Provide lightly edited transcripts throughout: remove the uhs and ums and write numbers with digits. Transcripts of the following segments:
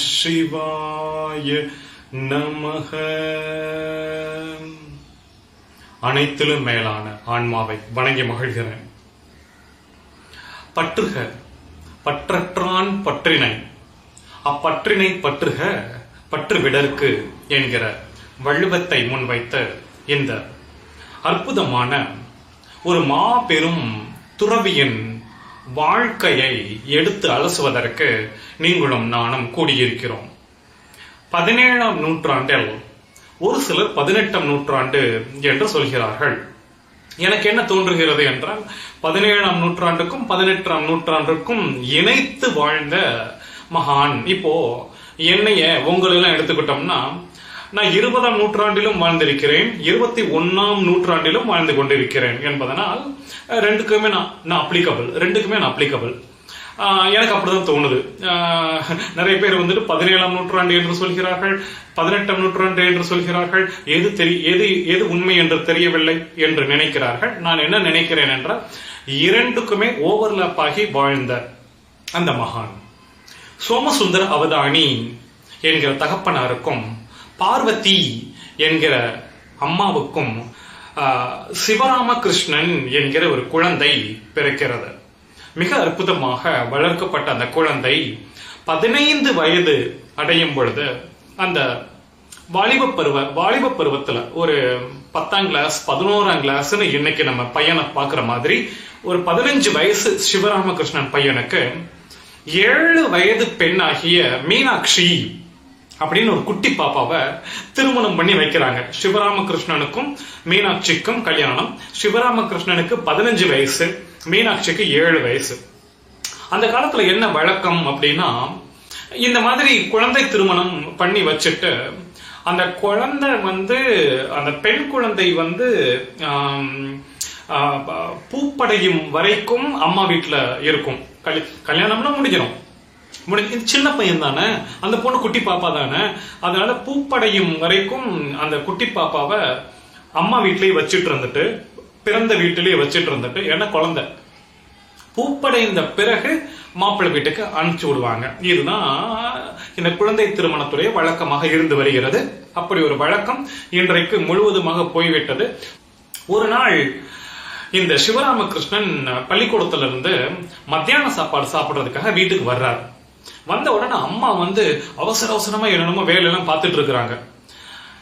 சிவாய நமக. அனைத்திலும் மேலான ஆன்மாவை வணங்கி மகிழ்கிறேன். பற்றுக பற்றற்றான் பற்றினை, அப்பற்றினை பற்றுக பற்று விடற்கு என்கிற வள்ளுவத்தை முன்வைத்த இந்த அற்புதமான ஒரு மாபெரும் துறவியின் வாழ்க்கையை எடுத்து அலசுவதற்கு நீங்களும் நானும் கூடியிருக்கிறோம். 17ஆம் நூற்றாண்டில் ஒரு சிலர் 18ஆம் நூற்றாண்டு என்று சொல்கிறார்கள். எனக்கு என்ன தோன்றுகிறது என்றால் 17ஆம் நூற்றாண்டுக்கும் 18ஆம் நூற்றாண்டுக்கும் இணைத்து வாழ்ந்த மகான். இப்போ என்னைய உங்களெல்லாம் எடுத்துக்கிட்டோம்னா, நான் 20ஆம் நூற்றாண்டிலும் வாழ்ந்திருக்கிறேன், 21ஆம் நூற்றாண்டிலும் வாழ்ந்து கொண்டிருக்கிறேன் என்பதனால் ரெண்டுக்குமே நான் அப்ளிகபிள். எனக்கு அப்படிதான் தோணுது. நிறைய பேர் வந்துட்டு 17ஆம் நூற்றாண்டு என்று சொல்கிறார்கள், 18ஆம் நூற்றாண்டு என்று சொல்கிறார்கள். எது உண்மை என்று தெரியவில்லை என்று நினைக்கிறார்கள். நான் என்ன நினைக்கிறேன் என்றால், இரண்டுக்குமே ஓவர்லாப் ஆகி வாழ்ந்த அந்த மகான் சோமசுந்தர அவதானி என்கிற தகப்பனாருக்கும் பார்வதி என்கிற அம்மாவுக்கும் சிவராமகிருஷ்ணன் என்கிற ஒரு குழந்தை பிறக்கிறது. மிக அற்புதமாக வளர்க்கப்பட்ட அந்த குழந்தை 15 வயது அடையும் பொழுது, அந்த வாலிப பருவத்துல ஒரு 10ஆம் கிளாஸ் 11ஆம் கிளாஸ்ன்னு இன்னைக்கு நம்ம பையனை பாக்குற மாதிரி ஒரு 15 வயசு சிவராமகிருஷ்ணன் பையனுக்கு 7 வயது பெண்ணாகிய மீனாட்சி அப்படின்னு ஒரு குட்டி பாப்பாவை திருமணம் பண்ணி வைக்கிறாங்க. சிவராமகிருஷ்ணனுக்கும் மீனாட்சிக்கும் கல்யாணம். சிவராமகிருஷ்ணனுக்கு 15 வயசு, மீனாட்சிக்கு 7 வயசு. அந்த காலத்துல என்ன வழக்கம் அப்படின்னா, இந்த மாதிரி குழந்தை திருமணம் பண்ணி வச்சுட்டு அந்த குழந்தை அந்த பெண் குழந்தை பூப்படையும் வரைக்கும் அம்மா வீட்டுல இருக்கும். கல்யாணம்னா முடிஞ்சிடும். சின்ன பையன் தானே, அந்த பொண்ணு குட்டி பாப்பா தானே, அதனால பூப்படையும் வரைக்கும் அந்த குட்டி பாப்பாவை அம்மா வீட்டிலேயே வச்சுட்டு இருந்துட்டு, பிறந்த வீட்டிலேயே வச்சுட்டு இருந்துட்டு, ஏன்னா குழந்தை பூப்படைந்த பிறகு மாப்பிள்ளை வீட்டுக்கு அனுப்பிச்சு விடுவாங்க. இதுதான் இந்த குழந்தை திருமணத்துடைய வழக்கமாக இருந்து வருகிறது. அப்படி ஒரு வழக்கம் இன்றைக்கு முழுவதுமாக போய்விட்டது. ஒரு நாள் இந்த சிவராமகிருஷ்ணன் பள்ளிக்கூடத்துல இருந்து மத்தியான சாப்பாடு சாப்பிடுறதுக்காக வீட்டுக்கு வர்றாரு. வந்த உடனே அம்மா அவசரமா என்னென்னமோ வேலையெல்லாம் பார்த்துட்டு இருக்கிறாங்க.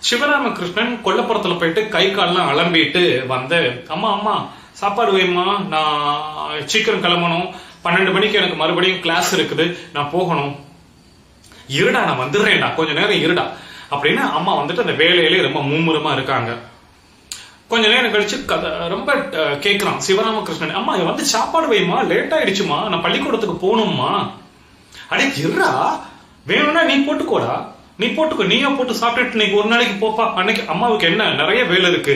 சிவராமகிருஷ்ணன் கொல்லப்புறத்துல போயிட்டு கை கால்லாம் அலம்பிட்டு அம்மா சாப்பாடு வேணுமா, நான் சீக்கிரம் கிளம்பணும், 12 மணிக்கு எனக்கு மறுபடியும் கிளாஸ் இருக்குது, நான் போகணும். இருடா, நான் வந்துடுறேன்டா, கொஞ்ச நேரம் இருடா அப்படின்னு அம்மா அந்த வேலையிலே ரொம்ப மும்முரமா இருக்காங்க. கொஞ்ச நேரம் கழிச்சு ரொம்ப கேட்கிறான் சிவராமகிருஷ்ணன், அம்மா சாப்பாடு வைமா, லேட் ஆயிடுச்சுமா, நான் பள்ளிக்கூடத்துக்கு போகணும்மா. அடே இருடா, வேணும்னா நீ போட்டுக்கோடா, நீயா போட்டு சாப்பிட்டுட்டு இன்னைக்கு ஒரு நாளைக்கு போப்பா. அன்னைக்கு அம்மாவுக்கு என்ன நிறைய வேலை இருக்கு.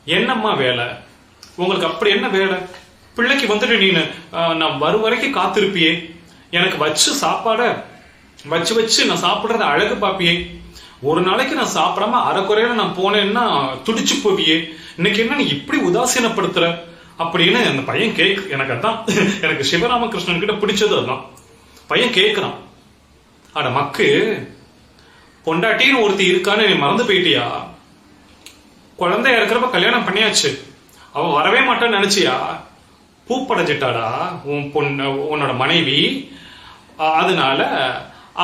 என்னம்மா வேலை உங்களுக்கு? அப்படி என்ன வேலை? பிள்ளைக்கு நீ நான் வரும் வரைக்கும் காத்திருப்பியே, எனக்கு வச்சு சாப்பாட வச்சு நான் சாப்பிடுறத அழகு பாப்பியே, ஒரு நாளைக்கு நான் சாப்பிடாம அரைக்குறையில நான் போனேன்னா துடிச்சு போவியே, இன்னைக்கு என்ன நீ இப்படி உதாசீனப்படுத்துற அப்படின்னு அந்த பையன் எனக்கு அதான் எனக்கு சிவராமகிருஷ்ணன் கிட்ட பிடிச்சது அதுதான். பையன் கேட்கிறான், அட மக்கு, பொண்டாட்டின்னு ஒருத்தி இருக்கான்னு நீ மறந்து போயிட்டியா? குழந்தையா இருக்கிறப்ப கல்யாணம் பண்ணியாச்சு, அவ வரவே மாட்டான்னு நினைச்சியா? பூப்படைஞ்சிட்டாடா உன்னோட மனைவி, அதனால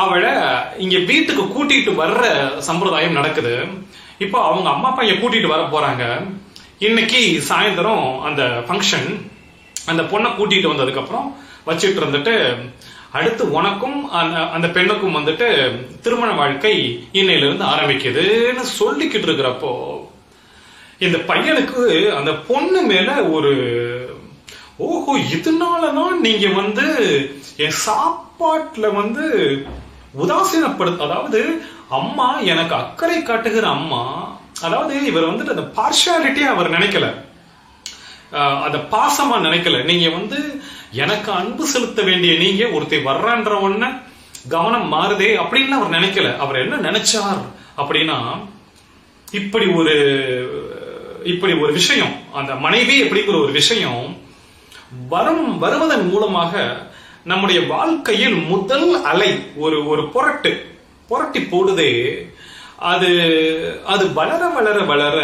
அவளை இங்க வீட்டுக்கு கூட்டிட்டு வர்ற சம்பிரதாயம் நடக்குது. இப்போ அவங்க அம்மா பையன் கூட்டிட்டு வர போறாங்க. இன்னைக்கு சாயந்தரம் அந்த ஃபங்க்ஷன், அந்த பொண்ணை கூட்டிட்டு வந்ததுக்கு அப்புறம் வச்சுட்டு இருந்துட்டு, அடுத்து உனக்கும் அந்த பெண்ணுக்கும் திருமண வாழ்க்கை இன்னையில இருந்து ஆரம்பிக்குதுன்னு சொல்லிக்கிட்டு இருக்கிறப்போ, இந்த பையனுக்கு அந்த பொண்ணு மேல ஒரு ஓஹோ, இதனாலதான் நீங்க என் சாப்பாட்டுல உதாசீனப்படுத்த, அதாவது அம்மா எனக்கு அக்கறை காட்டுகிற அம்மா, அதாவது இவர் அந்த பார்ஷியாலிட்டியா அவர் நினைக்கல, அத பாசமா நினைக்கல. நீங்க எனக்கு அன்பு செலுத்த வேண்டிய நீங்க ஒருத்தை வர்றன்ற ஒண்ண கவனம் மாறுதே அப்படின்னு அவர் நினைக்கல. அவர் என்ன நினைச்சார் அப்படின்னா, இப்படி ஒரு விஷயம், அந்த மனைவி அப்படிங்கிற ஒரு விஷயம் வருவதன் மூலமாக நம்முடைய வாழ்க்கையில் முதல் அலை ஒரு ஒரு புரட்டி போடுதே, அது அது வளர வளர வளர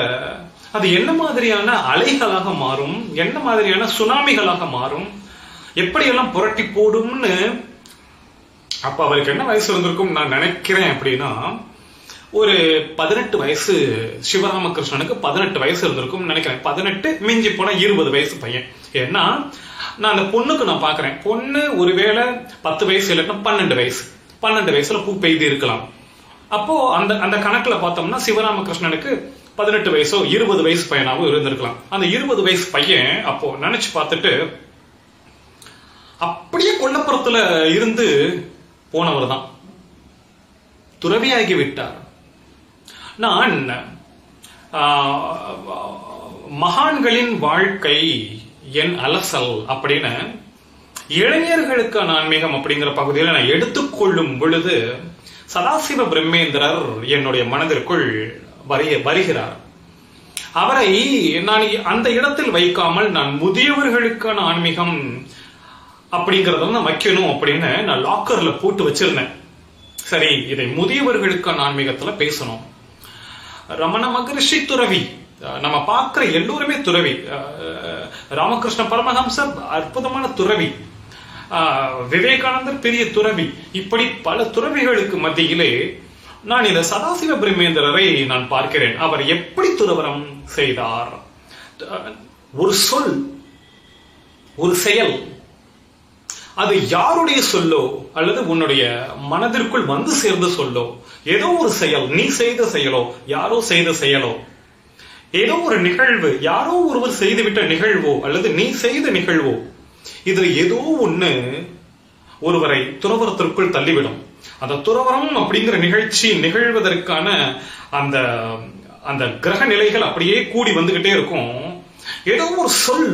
அது என்ன மாதிரியான அலைகளாக மாறும், என்ன மாதிரியான சுனாமிகளாக மாறும், எப்படியெல்லாம் புரட்டி போடும்னு. அப்ப அவருக்கு என்ன வயசு இருந்திருக்கும் நான் நினைக்கிறேன் அப்படின்னா, ஒரு 18 வயசு. சிவராமகிருஷ்ணனுக்கு 18 வயசு இருந்திருக்கும் நினைக்கிறேன். 18 மிஞ்சி போனா 20 வயசு பையன். ஏன்னா நான் அந்த பொண்ணுக்கு நான் பாக்குறேன், பொண்ணு ஒருவேளை 10 வயசு இல்லைன்னா 12 வயசு, 12 வயசுல பூ பெய்து இருக்கலாம். அப்போ அந்த அந்த கணக்குல பார்த்தோம்னா சிவராமகிருஷ்ணனுக்கு 18 வயசோ 20 வயசு பையனாவும் இருந்திருக்கலாம். அந்த 20 வயசு பையன் அப்போ நினைச்சு பார்த்துட்டு அப்படியே கொல்லப்புறத்துல இருந்து போனவர் தான், துறவியாகி விட்டார். நான் மகான்களின் வாழ்க்கை என் அலசல் அப்படின்னு இளைஞர்களுக்கான ஆன்மீகம் அப்படிங்கிற பகுதியில் நான் எடுத்துக்கொள்ளும் பொழுது சதாசிவ பிரம்மேந்திரர் என்னுடைய மனதிற்குள் வருகிறார். அவரை நான் அந்த இடத்தில் வைக்காமல் நான் முதியவர்களுக்கான ஆன்மீகம் அப்படிங்கறத நான் வைக்கணும் அப்படின்னு நான் லாக்கர்ல போட்டு வச்சிருந்தேன். சரி, இதை முதியவர்களுக்கான ஆன்மீகத்துல பேசணும். ரமண மகரிஷி துறவி, நம்ம பார்க்கிற எல்லோருமே துறவி. ராமகிருஷ்ண பரமஹம்சர் அற்புதமான துறவி, விவேகானந்தர் பெரிய துறவி. இப்படி பல துறவிகளுக்கு மத்தியிலே நான் இந்த சதாசிவ பிரம்மேந்திரரை நான் பார்க்கிறேன். அவர் எப்படி துறவரம் செய்தார்? ஒரு சொல், ஒரு செயல், அது யாருடைய சொல்லோ அல்லது உன்னுடைய மனதிற்குள் வந்து சேர்ந்த சொல்லோ, ஏதோ ஒரு செயல், நீ செய்த செயலோ யாரோ செய்த செயலோ, ஏதோ ஒரு நிகழ்வு, யாரோ ஒருவர் செய்துவிட்ட நிகழ்வோ அல்லது நீ செய்த நிகழ்வோ, இதுல ஏதோ ஒண்ணு ஒருவரை துறவரத்திற்குள் தள்ளிவிடும். அந்த துறவரம் அப்படிங்கிற நிகழ்ச்சி நிகழ்வதற்கான அந்த அந்த கிரக நிலைகள் அப்படியே கூடி வந்துகிட்டே இருக்கும். ஏதோ ஒரு சொல்.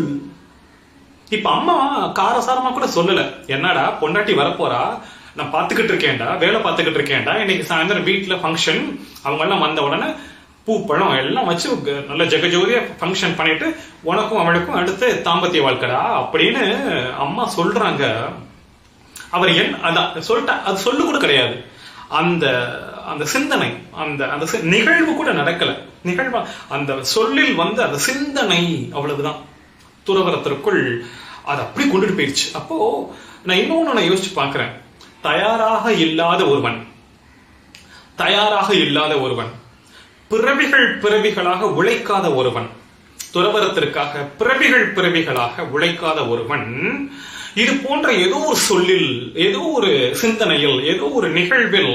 இப்ப அம்மா காரசாரமா கூட சொல்லல, என்னடா பொண்டாட்டி வரப்போறா, நான் பாத்துக்கிட்டு இருக்கேன்டா, வேலை பார்த்துக்கிட்டு இருக்கேன்டா, இன்னைக்கு சாயந்தரம் வீட்டுல ஃபங்க்ஷன், அவங்க எல்லாம் வந்த உடனே பூ பழம் எல்லாம் வச்சு நல்ல ஜெகஜோதியா ஃபங்க்ஷன் பண்ணிட்டு உனக்கும் அவளுக்கும் அடுத்து தாம்பத்திய வாழ்க்கடா அப்படின்னு அம்மா சொல்றாங்க. அவர் அதான் சொல்லிட்டா, அது சொல்லு கூட கிடையாது. அந்த அந்த சிந்தனை, அந்த அந்த நிகழ்வு கூட நடக்கல. நிகழ்வா அந்த சொல்லில் வந்து அந்த சிந்தனை அவ்வளவுதான் துறவரத்திற்குள் அது அப்படி கொண்டுட்டு போயிடுச்சு. அப்போ நான் இன்னொன்னு நான் யோசிச்சு பார்க்கிறேன். தயாராக இல்லாத ஒருவன், பிறவிகளாக உழைக்காத ஒருவன், துறவரத்திற்காக பிறவிகளாக உழைக்காத ஒருவன், இது போன்ற ஏதோ ஒரு சொல்லில், ஏதோ ஒரு சிந்தனையில், ஏதோ ஒரு நிகழ்வில்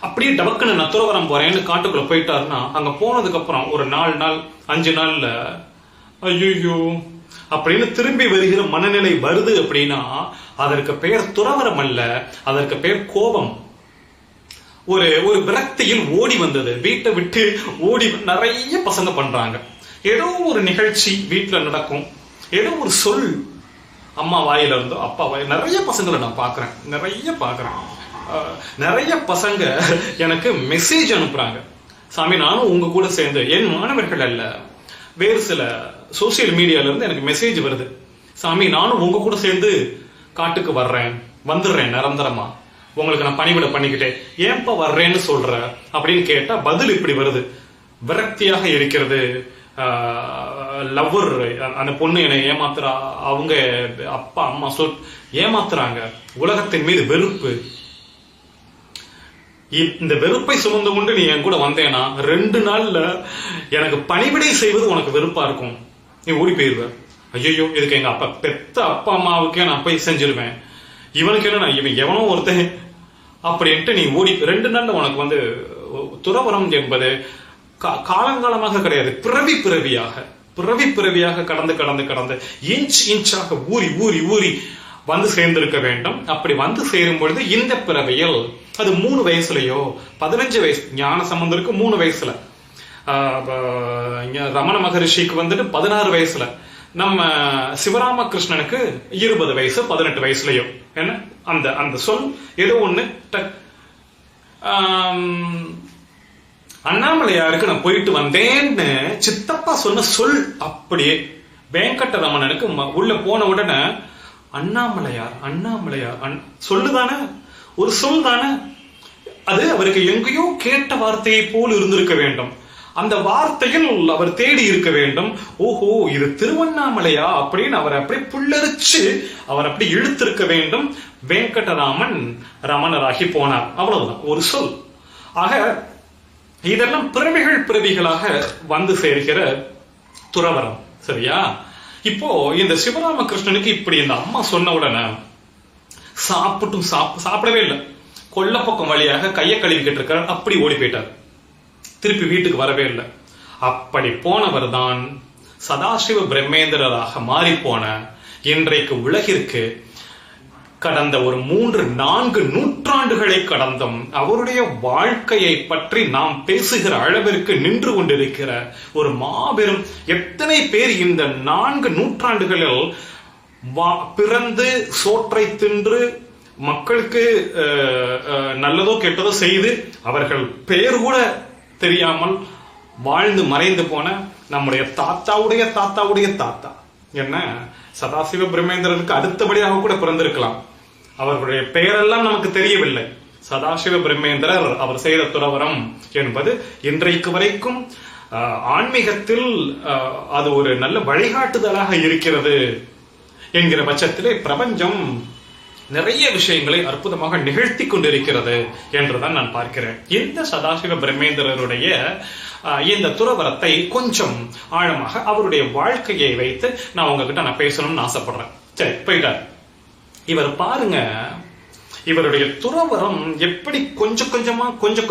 அப்படியே டபக்குன்னு நான் துறவரம் போறேன்னு காட்டுக்குள்ள போயிட்டாருன்னா, அங்க போனதுக்கு அப்புறம் ஒரு 4 நாள் 5 நாள்ல ஐயோ அப்படின்னு திரும்பி வருகிற மனநிலை வருது அப்படின்னா அதற்கு பெயர் துறவரம் அல்ல, அதற்கு பெயர் கோபம். ஒரு ஒரு விரக்தியில் ஓடி வந்தது, வீட்டை விட்டு ஓடி நிறைய பசங்க பண்றாங்க. ஏதோ ஒரு நிகழ்ச்சி வீட்டுல நடக்கும், ஏதோ ஒரு சொல் அம்மா வாயில இருந்தோ அப்பா வாயில, நிறைய பசங்களை நான் பாக்குறேன், நிறைய பசங்க எனக்கு மெசேஜ் அனுப்புறாங்க. சாமி, நானும் உங்க கூட சேர்ந்து, என் மாணவர்கள் அல்ல, வேறு சில சோசியல் மீடியால இருந்து எனக்கு மெசேஜ் வருது. சாமி, நானும் உங்க கூட சேர்ந்து காட்டுக்கு வந்துடுறேன் நிரந்தரமா, உங்களுக்கு நான் பணிவிட பண்ணிக்கிட்டேன், ஏன்பா வர்றேன்னு சொல்ற அப்படின்னு கேட்டா பதில் இப்படி வருது. விரக்தியாக இருக்கிறது, லவ்வர், அந்த பொண்ணு என்னை ஏமாத்துறா, அவங்க அப்பா அம்மா ஏமாத்துறாங்க, உலகத்தின் மீது வெறுப்பு. இந்த வெறுப்பை சுமந்து கொண்டு நீ என் கூட வந்தேன்னா 2 நாள்ல எனக்கு பணிவிடை செய்வது உனக்கு வெறுப்பா இருக்கும், நீ ஓடி போயிருவ. ஐயோ, இதுக்கு எங்க பெத்த அப்பா அம்மாவுக்கே நான் போய் செஞ்சிருவேன், இவனுக்கு என்ன, இவன் எவனோ ஒருத்தன் அப்படின்ட்டு நீ ஓடி 2 நாள்ல உனக்கு வந்து துறவரம் என்பது காலங்காலமாக கிடையாது, பிறவியாக கடந்து இன்ச்சாக ஊறி வந்து சேர்ந்திருக்க வேண்டும். அப்படி வந்து சேரும் பொழுது இந்த பிறவியில் அது 3 வயசுலயோ 15 வயசு, ஞான சம்பந்தருக்கு 3 வயசுல, ரமண மகரிஷிக்கு வந்துட்டு 16 வயசுல, நம்ம சிவராமகிருஷ்ணனுக்கு 20 வயசு 18 வயசுலயோ என்ன அந்த அந்த சொல் ஏதோ ஒண்ணு. அண்ணாமலையாருக்கு நான் போயிட்டு வந்தேன்னு சித்தப்பா சொன்ன சொல் அப்படியே வெங்கடரமணனுக்கு உள்ள போன உடனே அண்ணாமலையார் அண்ணாமலையார் சொல்லுதானே, ஒரு சொல் தானே. அது அவருக்கு எங்கேயோ கேட்ட வார்த்தையை போல் இருந்திருக்க வேண்டும். அந்த வார்த்தையில் அவர் தேடி இருக்க வேண்டும். ஓஹோ, இது திருவண்ணாமலையா அப்படின்னு அவர் அப்படியே புல்லரிச்சு அவர் அப்படி இழுத்திருக்க வேண்டும். வெங்கடராமன் ரமணராகி போனார். அவ்வளவுதான், ஒரு சொல். ஆக இதெல்லாம் பிறவிகளாக வந்து சேர்கிற துறவரம். சரியா? இப்போ இந்த சிவராமகிருஷ்ணனுக்கு இப்படி இந்த அம்மா சொன்ன உடனே சாப்பிடவே இல்லை. கொல்லப்பக்கம் வழியாக கையை கழுவிக்கிட்டு இருக்கார். அப்படி ஓடி போயிட்டார். திருப்பி வீட்டுக்கு வரவே இல்லை. அப்படி போனவர் தான் சதாசிவ பிரம்மேந்திரராக மாறி போன இன்றைக்கு உலகிற்கு கடந்த ஒரு 3-4 நூற்றாண்டுகளை கடந்தும் அவருடைய வாழ்க்கையை பற்றி நாம் பேசுகிற அளவிற்கு நின்று கொண்டிருக்கிற ஒரு மாபெரும், எத்தனை பேர் இந்த 4 நூற்றாண்டுகளில் பிறந்து சோற்றை தின்று மக்களுக்கு நல்லதோ கெட்டதோ செய்து அவர்கள் பெயர் கூட தெரியாமல் வாழ்ந்து மறைந்து போன நம்முடைய தாத்தாவுடைய தாத்தாவுடைய தாத்தா என்ன சதாசிவ பிரம்மேந்திரருக்கு அடுத்தபடியாக கூட பிறந்திருக்கலாம். அவர்களுடைய பெயரெல்லாம் நமக்கு தெரியவில்லை. சதாசிவ பிரம்மேந்திரர் அவர் செய்த துறவரம் என்பது இன்றைக்கு வரைக்கும் ஆன்மீகத்தில் அது ஒரு நல்ல வழிகாட்டுதலாக இருக்கிறது என்கிற பட்சத்திலே பிரபஞ்சம் நிறைய விஷயங்களை அற்புதமாக நிகழ்த்தி கொண்டிருக்கிறது என்றுதான் நான் பார்க்கிறேன். இந்த சதாசிவ பிரம்மேந்திரருடைய இந்த துறவரத்தை கொஞ்சம் ஆழமாக அவருடைய வாழ்க்கையை வைத்து நான் உங்ககிட்ட நான் பேசணும்னு ஆசைப்படுறேன். சரி, போயிட்டார். இவர் பாருங்க, இவருடைய துறவரம் எப்படி கொஞ்சம்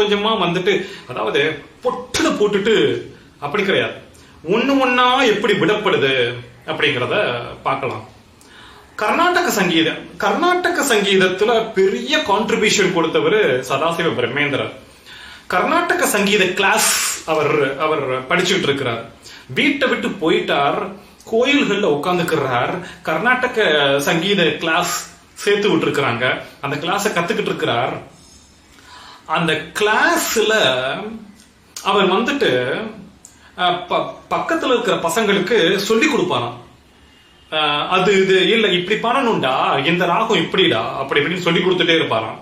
கொஞ்சமா வந்துட்டு, அதாவது பொட்டுன்னு போட்டுட்டு அப்படி கிடையாது, ஒண்ணா எப்படி விடப்படுது அப்படிங்கிறத பார்க்கலாம். கர்நாடக சங்கீதத்துல பெரிய கான்ட்ரிபியூஷன் கொடுத்தவர் சதாசிவ பிரம்மேந்திரர். கர்நாடக சங்கீத கிளாஸ் அவர் படிச்சுட்டு இருக்கிறார். வீட்டை விட்டு போயிட்டார், கோயில்கள்ல உட்கார்ந்துக்கிறார். கர்நாடக சங்கீத கிளாஸ் சேர்த்து விட்டு இருக்கிறாங்க. அந்த கிளாஸ கத்துக்கிட்டு இருக்கிறார். அந்த கிளாஸ்ல அவர் வந்துட்டு பக்கத்துல இருக்கிற பசங்களுக்கு சொல்லி கொடுப்பாராம். அது இது இல்ல, இப்படி பண்ணணும்டா, இந்த ராகம் இப்படிடா, அப்படி இப்படின்னு சொல்லி கொடுத்துட்டே இருப்பாராம்.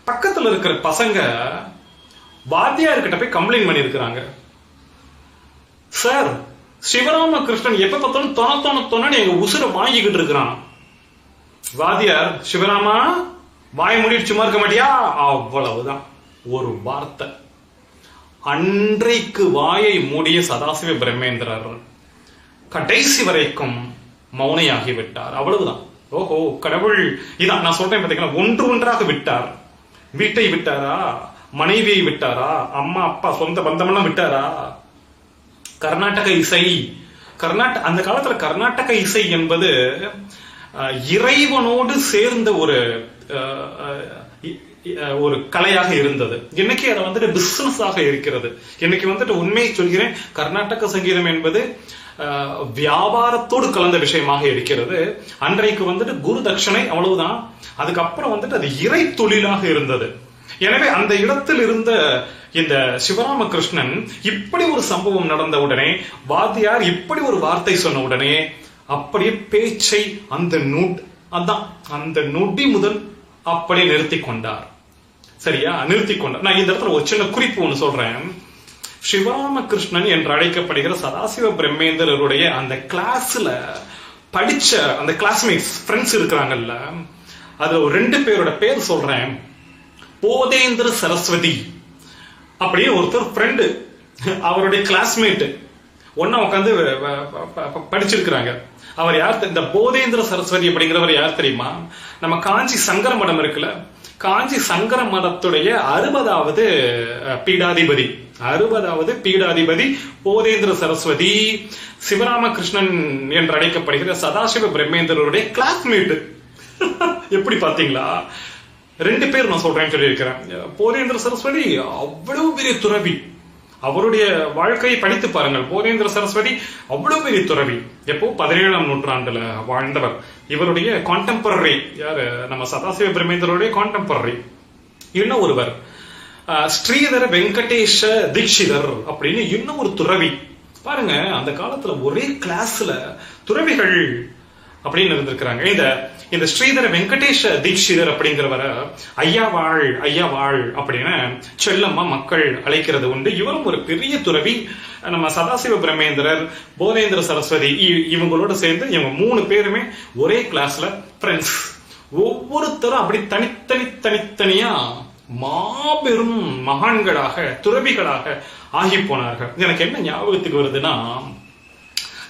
பக்கத்துல இருக்கிற பசங்க வாத்தியார்கிட்ட போய் கம்ப்ளைண்ட் பண்ணி இருக்கிறாங்க. சார், சிவராமகிருஷ்ணன் எப்ப பார்த்தாலும் தொண எங்க உசுரை வாங்கிக்கிட்டு இருக்கிறான். வாத்தியார், சிவராமா வாய மூடிட்டு சும்மா இருக்க மாட்டியா? அவ்வளவுதான், ஒரு வார்த்தை. அன்றைக்கு வாயை மூடிய சதாசிவ பிரம்மேந்திரர் கடைசி வரைக்கும் மௌனையாகி விட்டார். அவ்வளவுதான். ஓஹோ, கடவுள் இதான் நான் சொல்றேன் பாத்தீங்களா, ஒன்றாக விட்டார். வீட்டை விட்டாரா, மனைவியை விட்டாரா, அம்மா அப்பா சொந்த பந்தமெல்லாம் விட்டாரா? கர்நாடக இசை, அந்த காலத்துல கர்நாடக இசை என்பது இறைவனோடு சேர்ந்த ஒரு கலையாக இருந்தது. இன்னைக்கு அதை வந்துட்டு பிசினஸ் ஆக இருக்கிறது. இன்னைக்கு வந்துட்டு உண்மையை சொல்கிறேன், கர்நாடக சங்கீதம் என்பது வியாபாரத்தோடு கலந்த விஷயமாக இருக்கிறது. அன்றைக்கு வந்துட்டு குரு தட்சணை அவ்வளவுதான். அதுக்கப்புறம் வந்துட்டு அது இறை தொழிலாக இருந்தது. எனவே அந்த இடத்தில் இருந்த இந்த சிவராமகிருஷ்ணன் இப்படி ஒரு சம்பவம் நடந்த உடனே, வாத்தியார் இப்படி ஒரு வார்த்தை சொன்ன உடனே அப்படியே பேச்சை அந்த நொடி முதல் அப்படியே நிறுத்தி கொண்டார். சரியா? நிறுத்தி கொண்டார். நான் இந்த இடத்துல ஒரு சின்ன குறிப்பு ஒண்ணு சொல்றேன். சிவராமகிருஷ்ணன் என்று அழைக்கப்படுகிற சதாசிவ பிரம்மேந்திரருடைய அந்த கிளாஸ்ல படிச்ச அந்த கிளாஸ்மேட்ஸ் ஃப்ரெண்ட்ஸ் இருக்கிறாங்கல்ல, அதுல ஒரு 2 பேரோட பேர் சொல்றேன். போதேந்திர சரஸ்வதி அப்படின்னு ஒருத்தர் ஃப்ரெண்டு, அவருடைய கிளாஸ்மேட் ஒன்னா உட்காந்து படிச்சிருக்கிறாங்க. அவர் யார்? இந்த போதேந்திர சரஸ்வதி அப்படிங்கிறவர் யார் தெரியுமா? நம்ம காஞ்சி சங்கர மடம் இருக்குல்ல, காஞ்சி சங்கர மடத்துடைய 60வது பீடாதிபதி போதேந்திர சரஸ்வதி சிவராமகிருஷ்ணன் என்று அழைக்கப்படுகிற சதாசிவ பிரம்மேந்திரருடைய கிளாஸ்மேட். எப்படி பாத்தீங்களா? 2 பேர் நான் சொல்றேன்னு சொல்லி இருக்கிறேன். போதேந்திர சரஸ்வதி அவ்வளவு பெரிய துறவி. அவருடைய வாழ்க்கையை படித்து பாருங்கள். போதேந்திர சரஸ்வதி அவ்வளவு பெரிய துறவி. எப்போ 17ஆம் நூற்றாண்டுல வாழ்ந்தவர். இவருடைய கான்டெம்பரரி யாரு? நம்ம சதாசிவ பிரம்மேந்திரருடைய கான்டெம்பரரி இன்னும் ஒருவர் ஸ்ரீதர வெங்கடேஷ தீட்சிதர் அப்படின்னு இன்னும் ஒரு துறவி. பாருங்க, அந்த காலத்துல ஒரே கிளாஸ்ல துறவிகள் அப்படின்னு இருந்திருக்கிறாங்க. இந்த ஸ்ரீதர வெங்கடேஷ தீட்சிதர் அப்படிங்கிறவர ஐயாவாள் அப்படின்னு செல்லம்மா மக்கள் அழைக்கிறது உண்டு. இவரும் ஒரு பெரிய துறவி. நம்ம சதாசிவ பிரம்மேந்திரர், போதேந்திர சரஸ்வதி இவங்களோட சேர்ந்து இவங்க 3 பேருமே ஒரே கிளாஸ்ல ஃப்ரெண்ட்ஸ். ஒவ்வொருத்தரும் அப்படி தனித்தனியா மாபெரும் மகான்களாக துறவிகளாக ஆகி போனார்கள். எனக்கு என்ன ஞாபகத்துக்கு வருதுன்னா,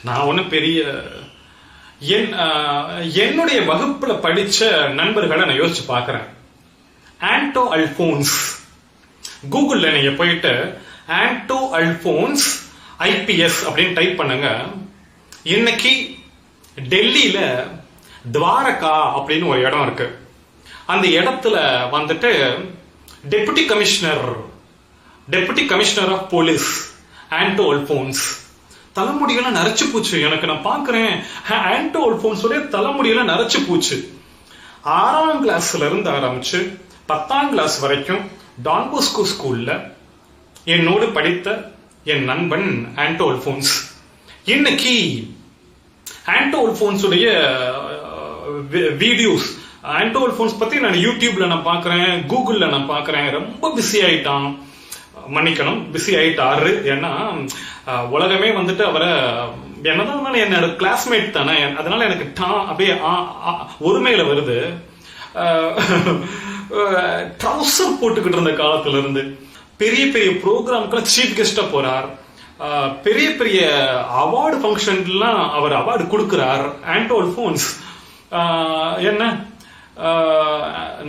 நான் ஒன்னும் பெரிய என்னுடைய வகுப்புல படிச்ச நண்பர்களை நான் யோசிச்சு பாக்குறேன். ஆண்டோ அல்போன்ஸ், கூகுள்ல நீங்க போயிட்டு ஆண்டோ அல்போன்ஸ் IPS அப்படின்னு டைப் பண்ணுங்க. இன்னைக்கு டெல்லியில துவாரகா அப்படின்னு ஒரு இடம் இருக்கு. அந்த இடத்துல வந்துட்டு டெபுட்டி கமிஷனர் ஆஃப் போலீஸ் ஆண்டோ அல்போன்ஸ். தலைமுடியெல்லாம் நரைச்சு போச்சு. எனக்கு நான் பாக்குறேன் ஆண்டோ அல்போன்ஸோட தலைமுடியெல்லாம் நரைச்சு போச்சு. 6ஆம் கிளாஸ்ல இருந்து ஆரம்பிச்சு 10ஆம் கிளாஸ் வரைக்கும் டான் போஸ்கோ ஸ்கூல்ல என்னோடு படித்த என் நண்பன் ஆண்டோ அல்போன்ஸ். இன்னைக்கு ஆண்டோ அல்போன்ஸுடைய வீடியோஸ், ஆண்டோ அல்போன்ஸ் பத்தி நான் யூடியூப்ல நான் பாக்குறேன், கூகுள்ல நான் பாக்குறேன். ரொம்ப பிஸி ஆயிட்டான், மன்னிக்கணும், பிஸி ஆயிட்டாரு. ஏன்னா உலகமே வந்துட்டு அவரை என்னதான் என்னோட கிளாஸ்மேட் தானே, அதனால எனக்கு அப்படியே ஒருமையில வருது. ட்ரௌசர் போட்டுக்கிட்டு இருந்த காலத்துல இருந்து பெரிய பெரிய ப்ரோக்ராம்க்கு சீஃப் கெஸ்டா போறார். பெரிய பெரிய அவார்டு ஃபங்க்ஷன்லாம் அவர் அவார்டு கொடுக்கிறார். ஆண்டோ அல்போன்ஸ் என்ன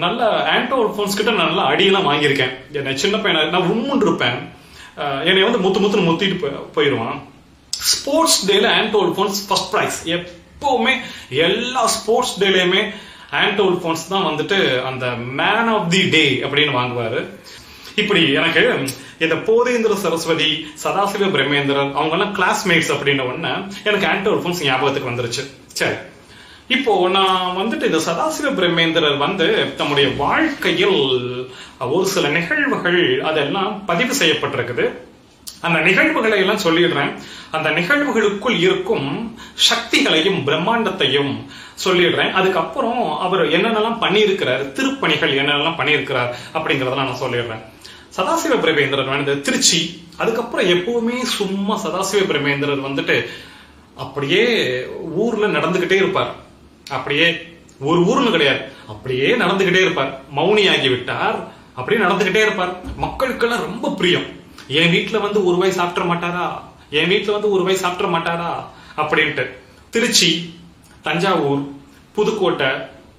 நல்ல ஆண்டோ அல்போன்ஸ் கிட்ட நான் நல்லா அடியெல்லாம் வாங்கியிருக்கேன். என்ன சின்ன பையனா நான் உம்முன்னு இருப்பேன், என்னை வந்து முத்துன்னு முத்திட்டு போயிடுவான். ஸ்போர்ட்ஸ் டேல ஆண்டோ அல்போன்ஸ் ஃபர்ஸ்ட் பிரைஸ். எப்பவுமே எல்லா ஸ்போர்ட்ஸ் டேலயுமே ஆண்டோ அல்போன்ஸ் தான் வந்துட்டு அந்த மேன் ஆஃப் தி டே அப்படின்னு வாங்குவாரு. இப்படி எனக்கு இந்த போதேந்திர சரஸ்வதி, சதாசிவ பிரம்மேந்திரன் அவங்க எல்லாம் கிளாஸ்மேட்ஸ் அப்படின்ன உடனே எனக்கு ஆண்டோ அல்போன்ஸ் ஞாபகத்துக்கு வந்துருச்சு. சரி, இப்போ நான் வந்துட்டு இந்த சதாசிவ பிரம்மேந்திரர் வந்து தம்முடைய வாழ்க்கையில் ஒரு சில நிகழ்வுகள் அதெல்லாம் பதிவு செய்யப்பட்டிருக்குது. அந்த நிகழ்வுகளை எல்லாம் சொல்லிடுறேன். அந்த நிகழ்வுகளுக்குள் இருக்கும் சக்திகளையும் பிரம்மாண்டத்தையும் சொல்லிடுறேன். அதுக்கப்புறம் அவர் என்னென்னலாம் பண்ணியிருக்கிறார், திருப்பணிகள் என்னென்னலாம் பண்ணியிருக்கிறார் அப்படிங்கறதெல்லாம் நான் சொல்லிடுறேன். சதாசிவ பிரம்மேந்திரர் வந்து திருச்சி. அதுக்கப்புறம் எப்பவுமே சும்மா சதாசிவ பிரம்மேந்திரர் வந்துட்டு அப்படியே ஊர்ல நடந்துகிட்டே இருப்பார். அப்படியே ஒரு ஊர்னு கிடையாது, அப்படியே நடந்துகிட்டே இருப்பார். மௌனியாகி விட்டார், அப்படியே நடந்துகிட்டே இருப்பார். மக்களுக்கெல்லாம் ரொம்ப பிரியம். என் வீட்டுல வந்து ஒரு வாய் சாப்பிட மாட்டாரா, என் வீட்டுல வந்து ஒரு வாய் சாப்பிட மாட்டாரா அப்படின்ட்டு. திருச்சி, தஞ்சாவூர், புதுக்கோட்டை,